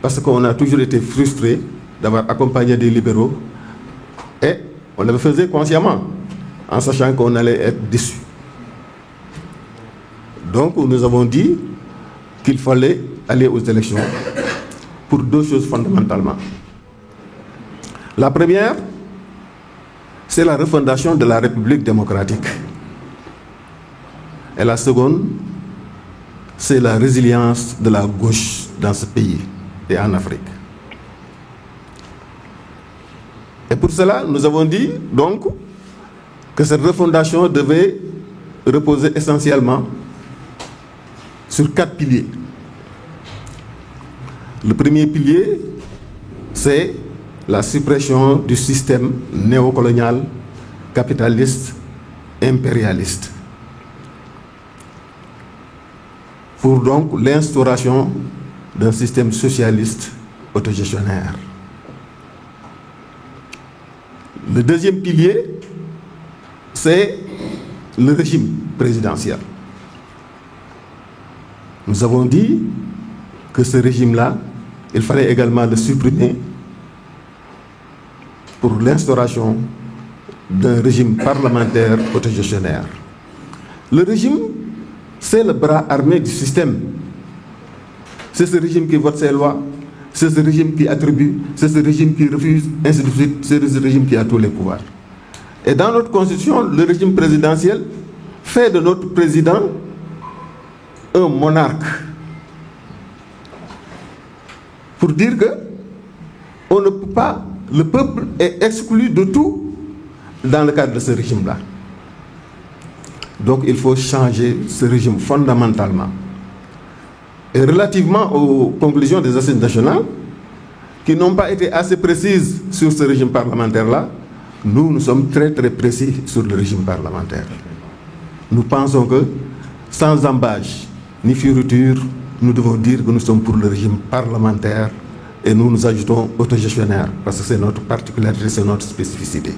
Parce qu'on a toujours été frustrés d'avoir accompagné des libéraux et on le faisait consciemment, en sachant qu'on allait être déçus. Donc nous avons dit qu'il fallait aller aux élections pour deux choses fondamentalement. La première, c'est la refondation de la République démocratique. Et la seconde, c'est la résilience de la gauche dans ce pays et en Afrique. Et pour cela, nous avons dit donc que cette refondation devait reposer essentiellement sur 4 piliers. Le premier pilier, c'est la suppression du système néocolonial, capitaliste, impérialiste. Pour donc l'instauration d'un système socialiste autogestionnaire. Le deuxième pilier, c'est le régime présidentiel. Nous avons dit que ce régime-là, il fallait également le supprimer pour l'instauration d'un régime parlementaire autogestionnaire. Le régime, c'est le bras armé du système. C'est ce régime qui vote ses lois, c'est ce régime qui attribue, c'est ce régime qui refuse, ainsi de suite, c'est ce régime qui a tous les pouvoirs. Et dans notre constitution, le régime présidentiel fait de notre président un monarque. Pour dire que on ne peut pas, le peuple est exclu de tout dans le cadre de ce régime-là. Donc il faut changer ce régime fondamentalement. Et relativement aux conclusions des assises nationales, qui n'ont pas été assez précises sur ce régime parlementaire-là, nous sommes très très précis sur le régime parlementaire. Nous pensons que sans embâche ni fioriture, nous devons dire que nous sommes pour le régime parlementaire et nous ajoutons autogestionnaire parce que c'est notre particularité, c'est notre spécificité.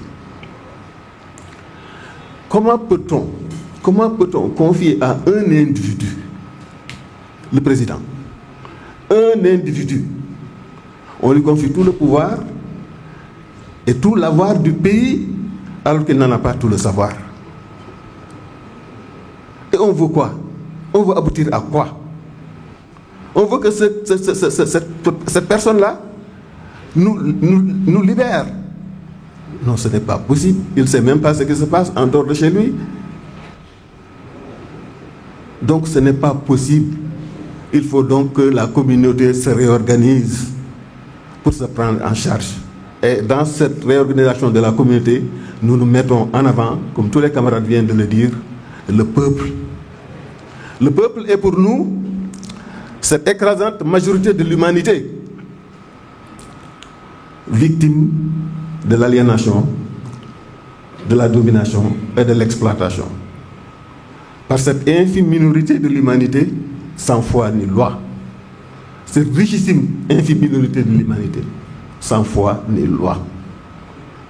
Comment peut-on confier à un individu, le président, un individu, on lui confie tout le pouvoir et tout l'avoir du pays alors qu'il n'en a pas tout le savoir. Et on veut quoi? On veut aboutir à quoi? On veut que cette personne-là nous libère Non, ce n'est pas possible. Il ne sait même pas ce qui se passe en dehors de chez lui. Donc ce n'est pas possible. Il faut donc que la communauté se réorganise pour se prendre en charge. Et dans cette réorganisation de la communauté, nous nous mettons en avant, comme tous les camarades viennent de le dire, le peuple. Le peuple est pour nous cette écrasante majorité de l'humanité, victime de l'aliénation, de la domination et de l'exploitation. Par cette infime minorité de l'humanité, sans foi ni loi. Cette richissime infime minorité de l'humanité, sans foi ni loi.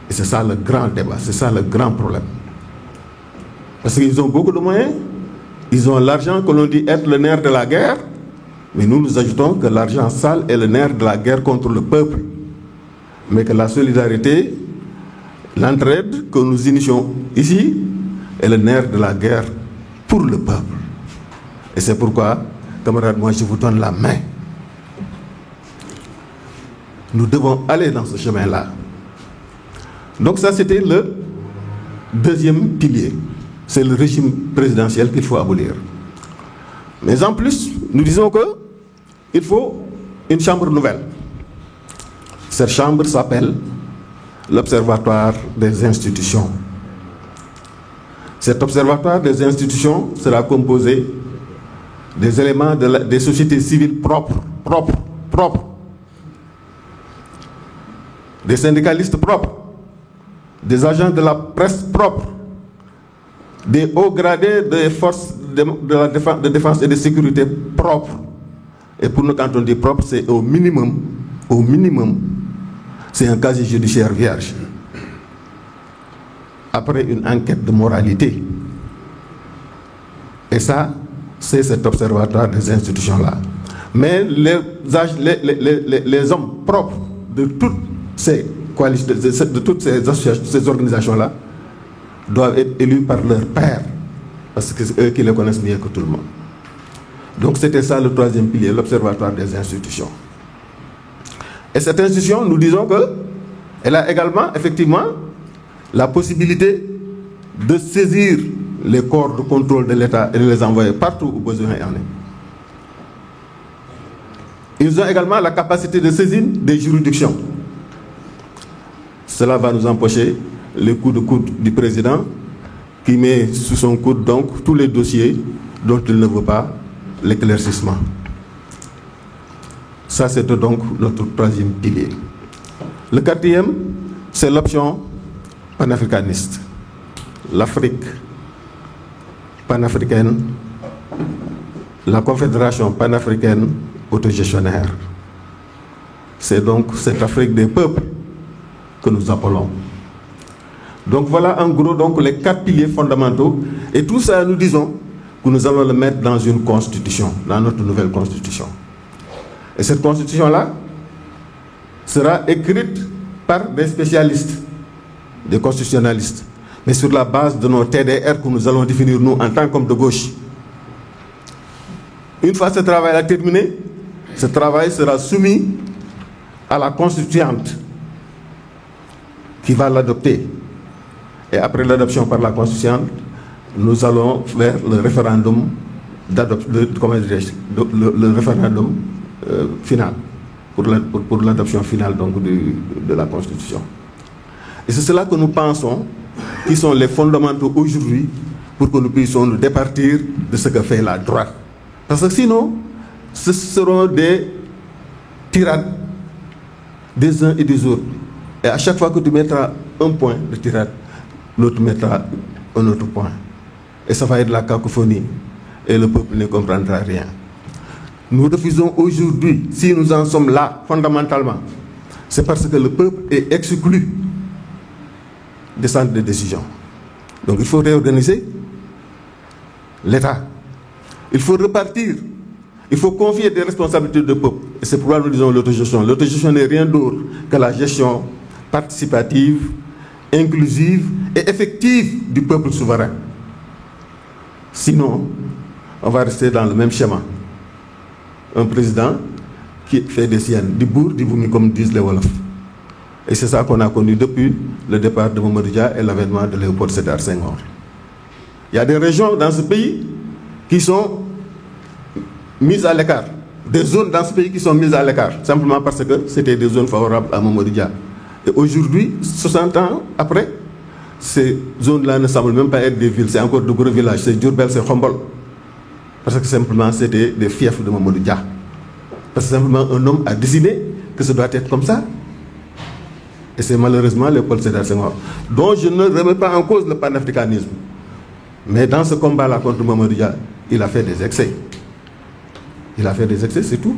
Et c'est ça le grand débat, c'est ça le grand problème. Parce qu'ils ont beaucoup de moyens, ils ont l'argent que l'on dit être le nerf de la guerre, mais nous ajoutons que l'argent sale est le nerf de la guerre contre le peuple. Mais que la solidarité, l'entraide que nous initions ici, est le nerf de la guerre pour le peuple. Et c'est pourquoi, camarades, moi je vous donne la main. Nous devons aller dans ce chemin-là. Donc ça, c'était le deuxième pilier. C'est le régime présidentiel qu'il faut abolir. Mais en plus, nous disons qu'il faut une chambre nouvelle. Cette chambre s'appelle l'Observatoire des institutions. Cet observatoire des institutions sera composé des éléments des sociétés civiles propres, des syndicalistes propres, des agents de la presse propres, des hauts gradés des forces de défense et de sécurité propres. Et pour nous, quand on dit propre, c'est au minimum, c'est un casier judiciaire vierge. Après une enquête de moralité. Et ça, c'est cet observatoire des institutions-là. Mais les hommes propres de toutes ces coalitions, de toutes ces organisations-là, doivent être élus par leur père, parce que c'est eux qui les connaissent mieux que tout le monde. Donc c'était ça le troisième pilier, l'observatoire des institutions. Et cette institution, nous disons qu'elle a également, effectivement, la possibilité de saisir les corps de contrôle de l'État et de les envoyer partout où besoin en est. Ils ont également la capacité de saisine des juridictions. Cela va nous empocher les coups de coude du président qui met sous son coude donc tous les dossiers dont il ne veut pas l'éclaircissement. Ça, c'est donc notre troisième pilier. Le quatrième, c'est l'option panafricaniste. L'Afrique panafricaine, la Confédération panafricaine autogestionnaire. C'est donc cette Afrique des peuples que nous appelons. Donc voilà en gros donc les 4 piliers fondamentaux. Et tout ça, nous disons que nous allons le mettre dans une constitution, dans notre nouvelle constitution. Et cette constitution-là sera écrite par des spécialistes, des constitutionnalistes, mais sur la base de nos TDR que nous allons définir nous en tant qu'hommes de gauche. Une fois ce travail terminé, ce travail sera soumis à la constituante qui va l'adopter. Et après l'adoption par la constituante, nous allons vers le référendum le référendum final pour l'adoption finale donc de la Constitution. Et c'est cela que nous pensons qui sont les fondamentaux aujourd'hui pour que nous puissions nous départir de ce que fait la droite. Parce que sinon, ce seront des tirades des uns et des autres. Et à chaque fois que tu mettras un point de tirade, l'autre mettra un autre point. Et ça va être la cacophonie. Et le peuple ne comprendra rien. Nous refusons aujourd'hui, si nous en sommes là, fondamentalement, c'est parce que le peuple est exclu des centres de décision. Donc il faut réorganiser l'État. Il faut repartir. Il faut confier des responsabilités de peuple. Et c'est pourquoi nous disons l'autogestion. L'autogestion n'est rien d'autre que la gestion participative, inclusive et effective du peuple souverain. Sinon, on va rester dans le même schéma. Un président qui fait des siennes, du bourg, du bourg, comme disent les Wolofs. Et c'est ça qu'on a connu depuis le départ de Mamadou Dia et l'avènement de Léopold Sédar Senghor. Il y a des régions dans ce pays qui sont mises à l'écart. Des zones dans ce pays qui sont mises à l'écart, simplement parce que c'était des zones favorables à Mamadou Dia. Et aujourd'hui, 60 ans après, ces zones-là ne semblent même pas être des villes, c'est encore de gros villages, c'est Diourbel, c'est Khombol. Parce que simplement c'était des fiefs de Mamadou Dia. Parce que simplement un homme a décidé que ça doit être comme ça. Et c'est malheureusement Léopold Sédar Senghor, dont je ne remets pas en cause le panafricanisme. Mais dans ce combat-là contre Mamadou Dia, il a fait des excès. Il a fait des excès, c'est tout.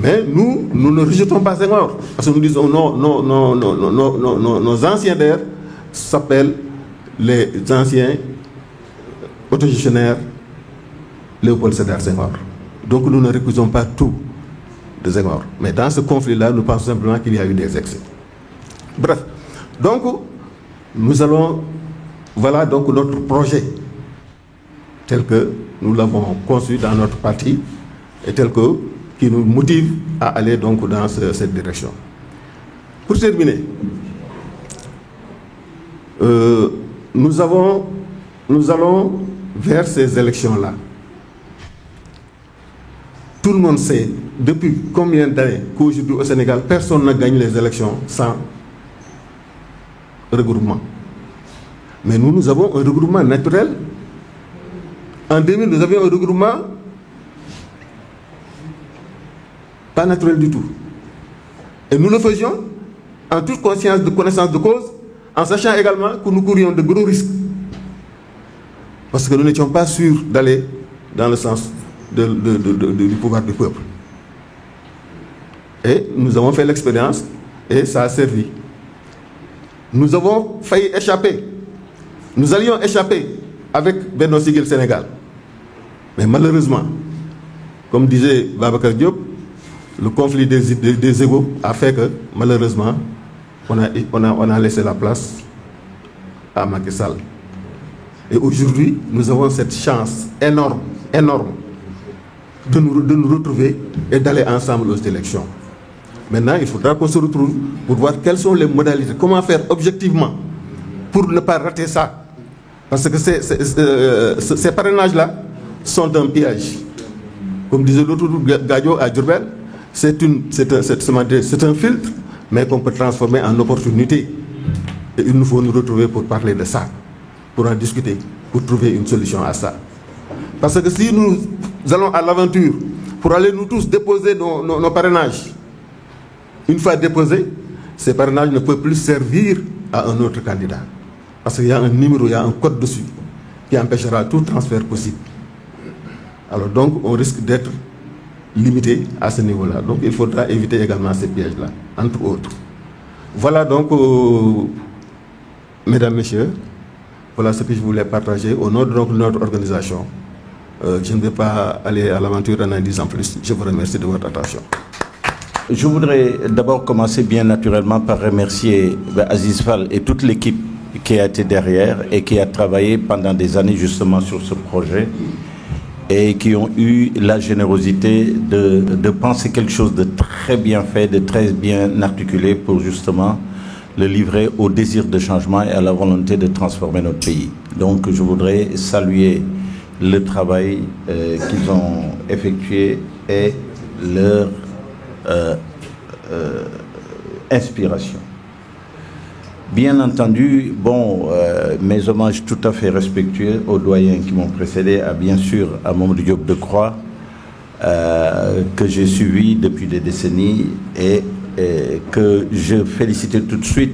Mais nous ne rejetons pas Senghor. Parce que nous disons nos anciens d'ailleurs s'appellent les anciens autogestionnaires Léopold Sédar Senghor. Donc nous ne récusons pas tout de Senghor. Mais dans ce conflit-là, nous pensons simplement qu'il y a eu des excès. Bref, donc nous allons, voilà donc notre projet tel que nous l'avons conçu dans notre parti et tel que qui nous motive à aller donc dans cette direction. Pour terminer, nous allons vers ces élections-là. Tout le monde sait depuis combien d'années qu'aujourd'hui au Sénégal, personne n'a gagné les élections sans regroupement. Mais nous avons un regroupement naturel. En 2000, nous avions un regroupement pas naturel du tout. Et nous le faisions en toute conscience de connaissance de cause, en sachant également que nous courions de gros risques. Parce que nous n'étions pas sûrs d'aller dans le sens du pouvoir du peuple. Et nous avons fait l'expérience et ça a servi. Nous avons failli échapper. Nous allions échapper avec Benno Siggil Sénégal. Mais malheureusement, comme disait Babacar Diop, le conflit des égos a fait que, malheureusement, on a laissé la place à Macky Sall. Et aujourd'hui, nous avons cette chance énorme de nous retrouver et d'aller ensemble aux élections. Maintenant, il faudra qu'on se retrouve pour voir quelles sont les modalités, comment faire objectivement pour ne pas rater ça. Parce que ces parrainages-là sont un piège. Comme disait l'autre Gadio à Diourbel, c'est un filtre, mais qu'on peut transformer en opportunité. Et il nous faut nous retrouver pour parler de ça, pour en discuter, pour trouver une solution à ça. Parce que si nous allons à l'aventure pour aller nous tous déposer nos parrainages, une fois déposés, ces parrainages ne peuvent plus servir à un autre candidat. Parce qu'il y a un numéro, il y a un code dessus qui empêchera tout transfert possible. Alors donc, on risque d'être limité à ce niveau-là. Donc il faudra éviter également ces pièges-là, entre autres. Voilà donc, mesdames, messieurs, voilà ce que je voulais partager au nom de notre organisation. Je ne vais pas aller à l'aventure en disant plus. Je vous remercie de votre attention.
Je voudrais d'abord commencer bien naturellement par remercier Aziz Fall et toute l'équipe qui a été derrière et qui a travaillé pendant des années justement sur ce projet et qui ont eu la générosité de penser quelque chose de très bien fait, de très bien articulé pour justement le livrer au désir de changement et à la volonté de transformer notre pays. Donc je voudrais saluer le travail qu'ils ont effectué et leur inspiration. Bien entendu, mes hommages tout à fait respectueux aux doyens qui m'ont précédé, bien sûr à Mamadou Diop Decroix, que j'ai suivi depuis des décennies et que je félicitais tout de suite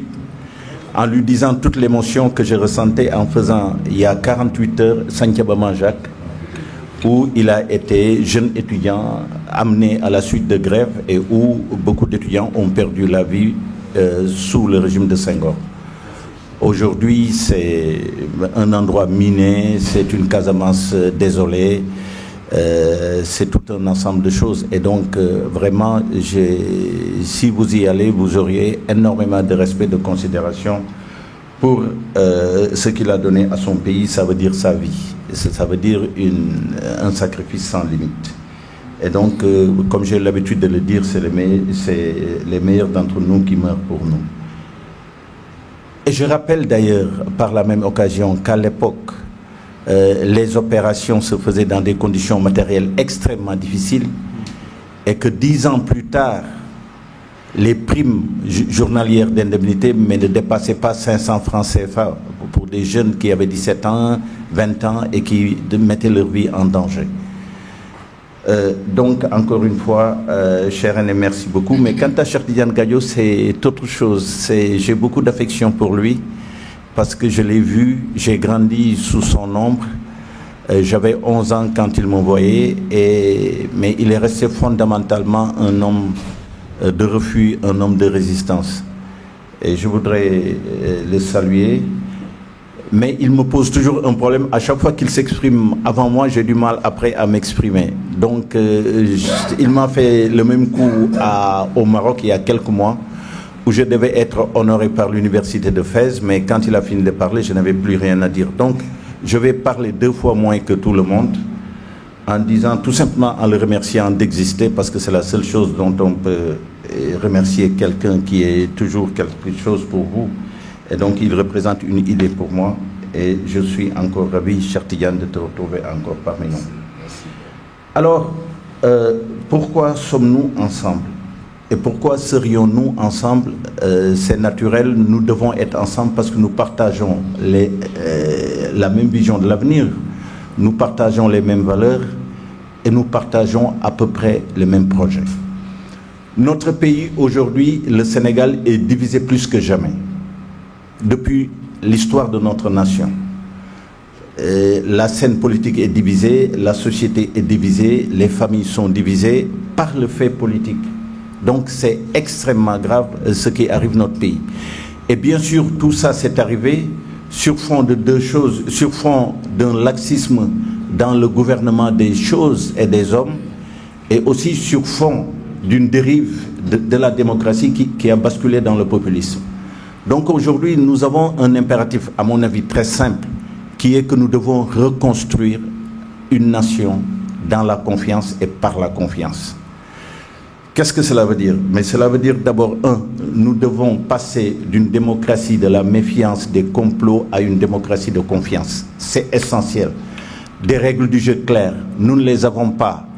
en lui disant toute l'émotion que je ressentais en faisant, il y a 48 heures, Santhiaba Manjak, où il a été jeune étudiant amené à la suite de grève et où beaucoup d'étudiants ont perdu la vie sous le régime de Senghor. Aujourd'hui, c'est un endroit miné, c'est une Casamance désolée, c'est tout un ensemble de choses. Et donc, vraiment, si vous y allez, vous auriez énormément de respect, de considération pour ce qu'il a donné à son pays. Ça veut dire sa vie. Ça veut dire un sacrifice sans limite. Et donc, comme j'ai l'habitude de le dire, c'est les meilleurs d'entre nous qui meurent pour nous. Et je rappelle d'ailleurs, par la même occasion, qu'à l'époque, les opérations se faisaient dans des conditions matérielles extrêmement difficiles et que 10 ans plus tard, les primes journalières d'indemnité ne dépassaient pas 500 francs CFA pour des jeunes qui avaient 17 ans, 20 ans et qui mettaient leur vie en danger. Donc, encore une fois, cher René, merci beaucoup. Mais quant à Cheikh Tidiane Gadio, c'est autre chose. J'ai beaucoup d'affection pour lui parce que je l'ai vu, j'ai grandi sous son ombre. J'avais 11 ans quand il m'envoyait, mais il est resté fondamentalement un homme de refus, un homme de résistance. Et je voudrais le saluer. Mais il me pose toujours un problème. À chaque fois qu'il s'exprime avant moi, j'ai du mal après à m'exprimer. Donc, il m'a fait le même coup au Maroc il y a quelques mois, où je devais être honoré par l'université de Fès, mais quand il a fini de parler, je n'avais plus rien à dire. Donc, je vais parler 2 fois moins que tout le monde, en disant tout simplement, en le remerciant d'exister, parce que c'est la seule chose dont on peut remercier quelqu'un qui est toujours quelque chose pour vous. Et donc, il représente une idée pour moi. Et je suis encore ravi, Cheikh Tidiane, de te retrouver encore parmi nous. Alors, pourquoi sommes-nous ensemble? Et pourquoi serions-nous ensemble? C'est naturel, nous devons être ensemble parce que nous partageons la même vision de l'avenir, nous partageons les mêmes valeurs et nous partageons à peu près les mêmes projets. Notre pays, aujourd'hui, le Sénégal, est divisé plus que jamais. Depuis l'histoire de notre nation, la scène politique est divisée, la société est divisée, les familles sont divisées par le fait politique. Donc c'est extrêmement grave ce qui arrive à notre pays. Et bien sûr, tout ça s'est arrivé sur fond de 2 choses, sur fond d'un laxisme dans le gouvernement des choses et des hommes, et aussi sur fond d'une dérive de la démocratie qui a basculé dans le populisme. Donc aujourd'hui, nous avons un impératif, à mon avis, très simple, qui est que nous devons reconstruire une nation dans la confiance et par la confiance. Qu'est-ce que cela veut dire? Mais cela veut dire d'abord, nous devons passer d'une démocratie de la méfiance, des complots, à une démocratie de confiance. C'est essentiel. Des règles du jeu claires, nous ne les avons pas.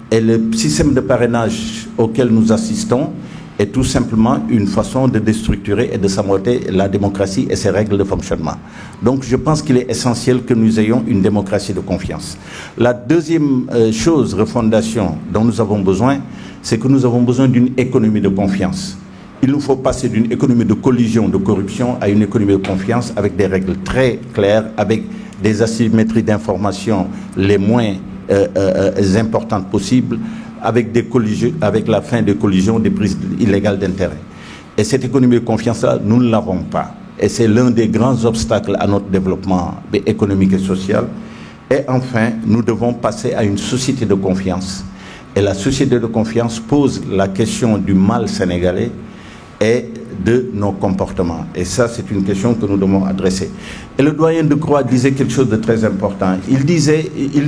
Et le système de parrainage auquel nous assistons est tout simplement une façon de déstructurer et de saboter la démocratie et ses règles de fonctionnement. Donc je pense qu'il est essentiel que nous ayons une démocratie de confiance. La deuxième chose, refondation, dont nous avons besoin, c'est que nous avons besoin d'une économie de confiance. Il nous faut passer d'une économie de collusion, de corruption, à une économie de confiance avec des règles très claires, avec des asymétries d'information les moins importantes possibles, avec la fin des collisions, des prises illégales d'intérêt. Et cette économie de confiance-là, nous ne l'avons pas. Et c'est l'un des grands obstacles à notre développement économique et social. Et enfin, nous devons passer à une société de confiance. Et la société de confiance pose la question du mal sénégalais et de nos comportements. Et ça, c'est une question que nous devons adresser. Et le doyen Decroix disait quelque chose de très important. Il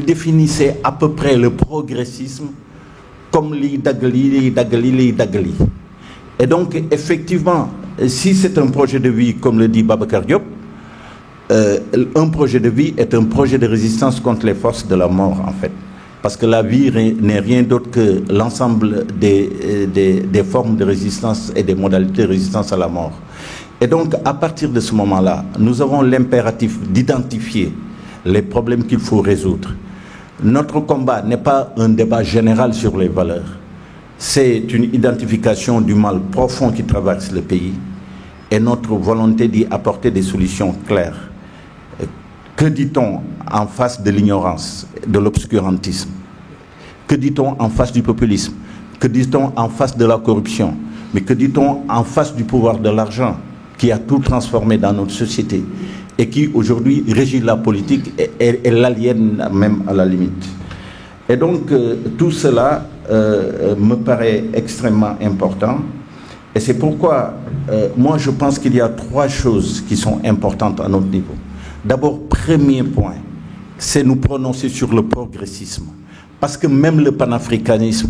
définissait à peu près le progressisme comme li dagali. Et donc, effectivement, si c'est un projet de vie, comme le dit Babacar Diop, un projet de vie est un projet de résistance contre les forces de la mort, en fait. Parce que la vie n'est rien d'autre que l'ensemble des formes de résistance et des modalités de résistance à la mort. Et donc, à partir de ce moment-là, nous avons l'impératif d'identifier les problèmes qu'il faut résoudre. Notre combat n'est pas un débat général sur les valeurs. C'est une identification du mal profond qui traverse le pays et notre volonté d'y apporter des solutions claires. Que dit-on en face de l'ignorance, de l'obscurantisme? Que dit-on en face du populisme? Que dit-on en face de la corruption? Mais que dit-on en face du pouvoir de l'argent qui a tout transformé dans notre société et qui aujourd'hui régit la politique et l'aliène même à la limite? Et donc tout cela me paraît extrêmement important. Et c'est pourquoi moi je pense qu'il y a 3 choses qui sont importantes à notre niveau. D'abord, premier point, c'est nous prononcer sur le progressisme. Parce que même le panafricanisme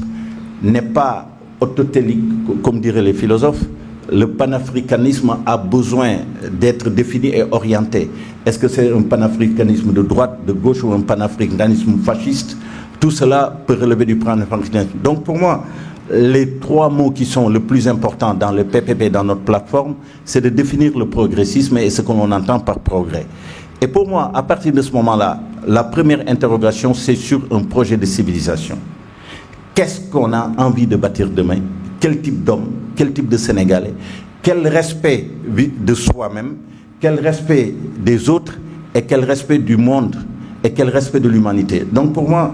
n'est pas autotélique, comme diraient les philosophes. le panafricanisme a besoin d'être défini et orienté. Est-ce que c'est un panafricanisme de droite, de gauche ou un panafricanisme fasciste? Tout cela peut relever du panafricanisme. Donc pour moi, les trois mots qui sont le plus importants dans le PPP, dans notre plateforme, c'est de définir le progressisme et ce que l'on entend par progrès. Et pour moi, à partir de ce moment-là, la première interrogation, c'est sur un projet de civilisation. Qu'est-ce qu'on a envie de bâtir demain? Quel type d'homme? Quel type de Sénégalais? Quel respect de soi-même? Quel respect des autres? Et quel respect du monde? Et quel respect de l'humanité? Donc pour moi,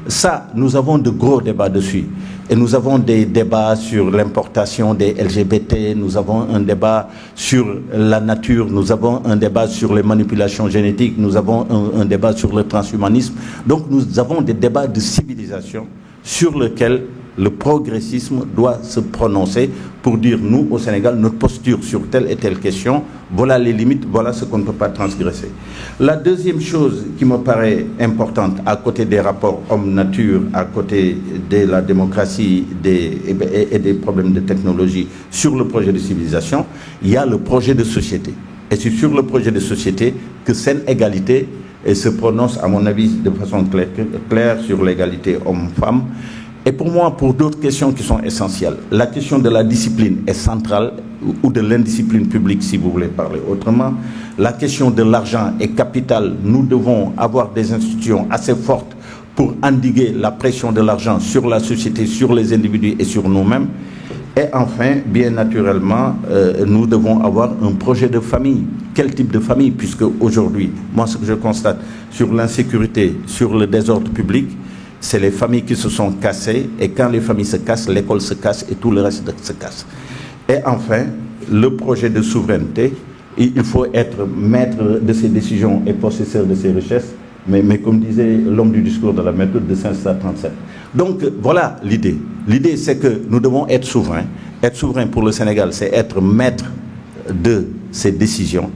ça, nous avons de gros débats dessus. Et nous avons des débats sur l'importation des LGBT, nous avons un débat sur la nature, nous avons un débat sur les manipulations génétiques, nous avons un débat sur le transhumanisme. Donc nous avons des débats de civilisation sur lesquels le progressisme doit se prononcer pour dire, nous, au Sénégal, notre posture sur telle et telle question, voilà les limites, voilà ce qu'on ne peut pas transgresser. La deuxième chose qui me paraît importante, à côté des rapports homme-nature, à côté de la démocratie et des problèmes de technologie sur le projet de civilisation, il y a le projet de société. Et c'est sur le projet de société que Sen Égalité se prononce, à mon avis, de façon claire sur l'égalité homme-femme. Et pour moi, pour d'autres questions qui sont essentielles, la question de la discipline est centrale, ou de l'indiscipline publique, si vous voulez parler autrement. La question de l'argent est capitale. Nous devons avoir des institutions assez fortes pour endiguer la pression de l'argent sur la société, sur les individus et sur nous-mêmes. Et enfin, bien naturellement, nous devons avoir un projet de famille. Quel type de famille? Puisque aujourd'hui, moi, ce que je constate sur l'insécurité, sur le désordre public, c'est les familles qui se sont cassées, et quand les familles se cassent, l'école se casse et tout le reste se casse. Et enfin, le projet de souveraineté, il faut être maître de ses décisions et possesseur de ses richesses, mais comme disait l'homme du discours de la méthode de 537. Donc voilà l'idée. L'idée, c'est que nous devons être souverains. Être souverain pour le Sénégal, c'est être maître de ses décisions,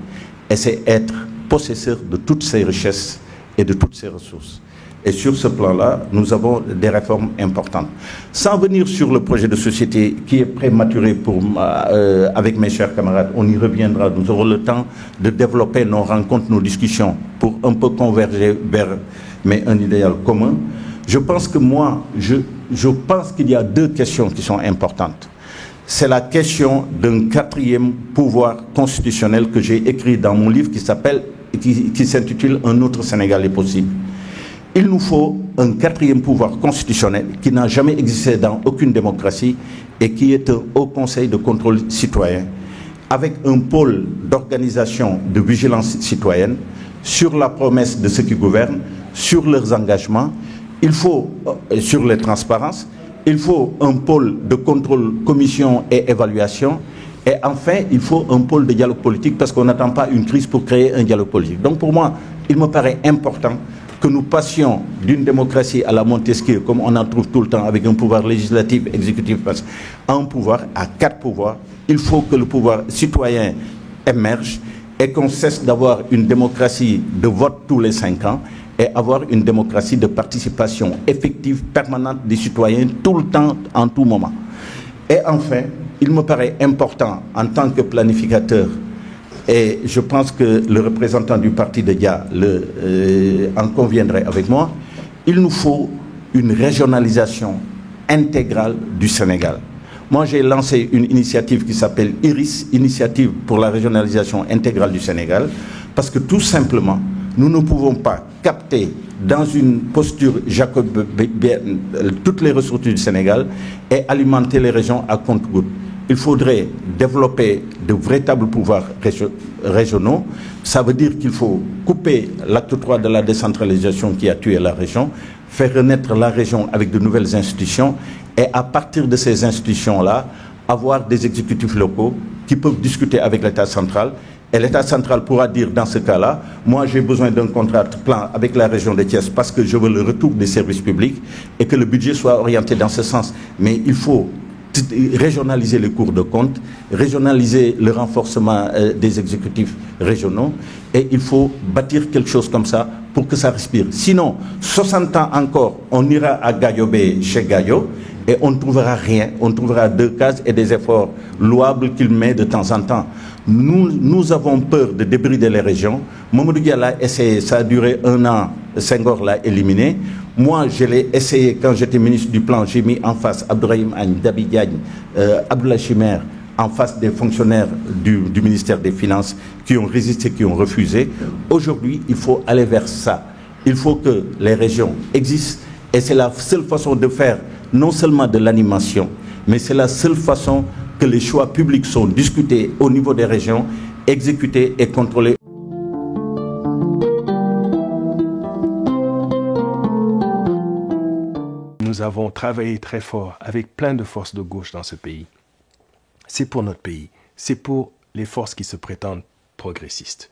et c'est être possesseur de toutes ses richesses et de toutes ses ressources. Et sur ce plan-là, nous avons des réformes importantes. Sans venir sur le projet de société qui est prématuré avec mes chers camarades, on y reviendra. Nous aurons le temps de développer nos rencontres, nos discussions pour un peu converger vers un idéal commun. Je pense que moi, je pense qu'il y a deux questions qui sont importantes. C'est la question d'un quatrième pouvoir constitutionnel que j'ai écrit dans mon livre qui s'intitule « Un autre Sénégal est possible ». Il nous faut un quatrième pouvoir constitutionnel qui n'a jamais existé dans aucune démocratie et qui est un haut conseil de contrôle citoyen avec un pôle d'organisation de vigilance citoyenne sur la promesse de ceux qui gouvernent, sur leurs engagements, il faut, sur les transparences, il faut un pôle de contrôle, commission et évaluation. Et enfin, il faut un pôle de dialogue politique parce qu'on n'attend pas une crise pour créer un dialogue politique. Donc pour moi, il me paraît important que nous passions d'une démocratie à la Montesquieu, comme on en trouve tout le temps, avec un pouvoir législatif, exécutif, à un pouvoir, à 4 pouvoirs. Il faut que le pouvoir citoyen émerge et qu'on cesse d'avoir une démocratie de vote tous les 5 ans et avoir une démocratie de participation effective, permanente des citoyens, tout le temps, en tout moment. Et enfin, il me paraît important, en tant que planificateur, et je pense que le représentant du parti de Dia en conviendrait avec moi, il nous faut une régionalisation intégrale du Sénégal. Moi, j'ai lancé une initiative qui s'appelle IRIS, Initiative pour la régionalisation intégrale du Sénégal, parce que tout simplement, nous ne pouvons pas capter dans une posture jacobienne toutes les ressources du Sénégal et alimenter les régions à compte-gouttes. Il faudrait développer de véritables pouvoirs régionaux. Ça veut dire qu'il faut couper l'acte 3 de la décentralisation qui a tué la région, faire renaître la région avec de nouvelles institutions et à partir de ces institutions-là, avoir des exécutifs locaux qui peuvent discuter avec l'État central. Et l'État central pourra dire dans ce cas-là, moi j'ai besoin d'un contrat de plan avec la région de Thiès parce que je veux le retour des services publics et que le budget soit orienté dans ce sens. Mais il faut régionaliser les cours de compte, régionaliser le renforcement des exécutifs régionaux et il faut bâtir quelque chose comme ça pour que ça respire. Sinon, 60 ans encore, on ira à Gayobé chez Gayo et on ne trouvera rien. On trouvera 2 cases et des efforts louables qu'il met de temps en temps. Nous avons peur de débrider les régions. Mamadou Dia l'a essayé, ça a duré 1 an, Senghor l'a éliminé. Moi, je l'ai essayé quand j'étais ministre du Plan. J'ai mis en face Abdourahim Agne, Dabi Diagne, Abdoulaye Chimère, en face des fonctionnaires du ministère des Finances qui ont résisté, qui ont refusé. Aujourd'hui, il faut aller vers ça. Il faut que les régions existent et c'est la seule façon de faire non seulement de l'animation, mais c'est la seule façon que les choix publics sont discutés au niveau des régions, exécutés et contrôlés.
Nous avons travaillé très fort avec plein de forces de gauche dans ce pays. C'est pour notre pays, c'est pour les forces qui se prétendent progressistes.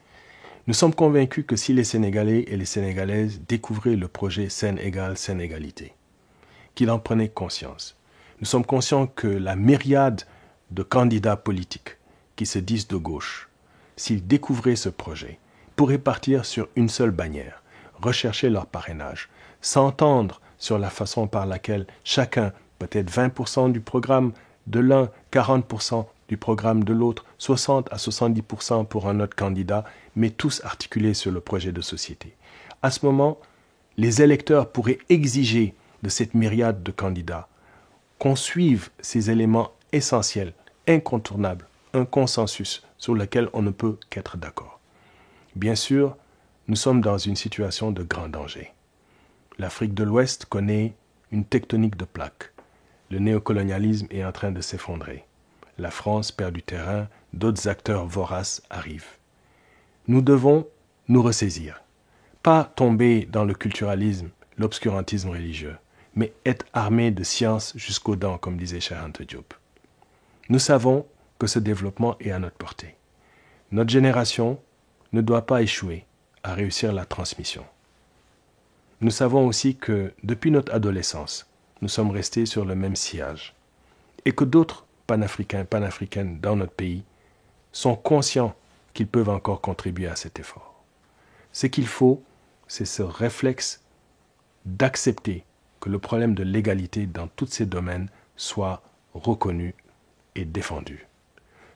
Nous sommes convaincus que si les Sénégalais et les Sénégalaises découvraient le projet Seine égale, Seine égalité, qu'ils en prenaient conscience. Nous sommes conscients que la myriade de candidats politiques qui se disent de gauche, s'ils découvraient ce projet, pourraient partir sur une seule bannière, rechercher leur parrainage, s'entendre sur la façon par laquelle chacun, peut-être 20% du programme de l'un, 40% du programme de l'autre, 60 à 70% pour un autre candidat, mais tous articulés sur le projet de société. À ce moment, les électeurs pourraient exiger de cette myriade de candidats qu'on suive ces éléments essentiels, incontournables, un consensus sur lequel on ne peut qu'être d'accord. Bien sûr, nous sommes dans une situation de grand danger. L'Afrique de l'Ouest connaît une tectonique de plaques. Le néocolonialisme est en train de s'effondrer. La France perd du terrain, d'autres acteurs voraces arrivent. Nous devons nous ressaisir. Pas tomber dans le culturalisme, l'obscurantisme religieux, mais être armés de science jusqu'aux dents, comme disait Cheikh Anta Diop. Nous savons que ce développement est à notre portée. Notre génération ne doit pas échouer à réussir la transmission. Nous savons aussi que, depuis notre adolescence, nous sommes restés sur le même sillage et que d'autres panafricains, panafricaines dans notre pays sont conscients qu'ils peuvent encore contribuer à cet effort. Ce qu'il faut, c'est ce réflexe d'accepter que le problème de l'égalité dans tous ces domaines soit reconnu et défendu.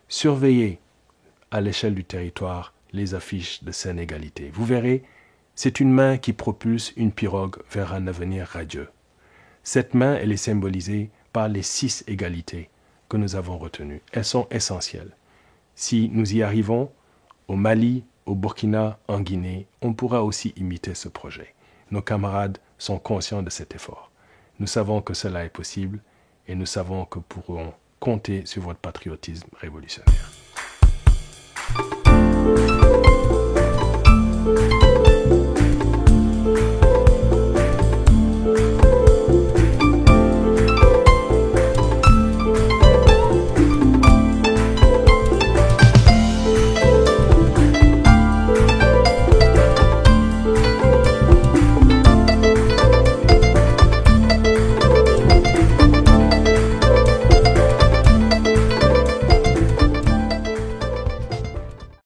Surveillez à l'échelle du territoire les affiches de Seine égalité. Vous verrez, c'est une main qui propulse une pirogue vers un avenir radieux. Cette main, elle est symbolisée par les 6 égalités que nous avons retenues. Elles sont essentielles. Si nous y arrivons, au Mali, au Burkina, en Guinée, on pourra aussi imiter ce projet. Nos camarades sont conscients de cet effort. Nous savons que cela est possible et nous savons que nous pourrons compter sur votre patriotisme révolutionnaire.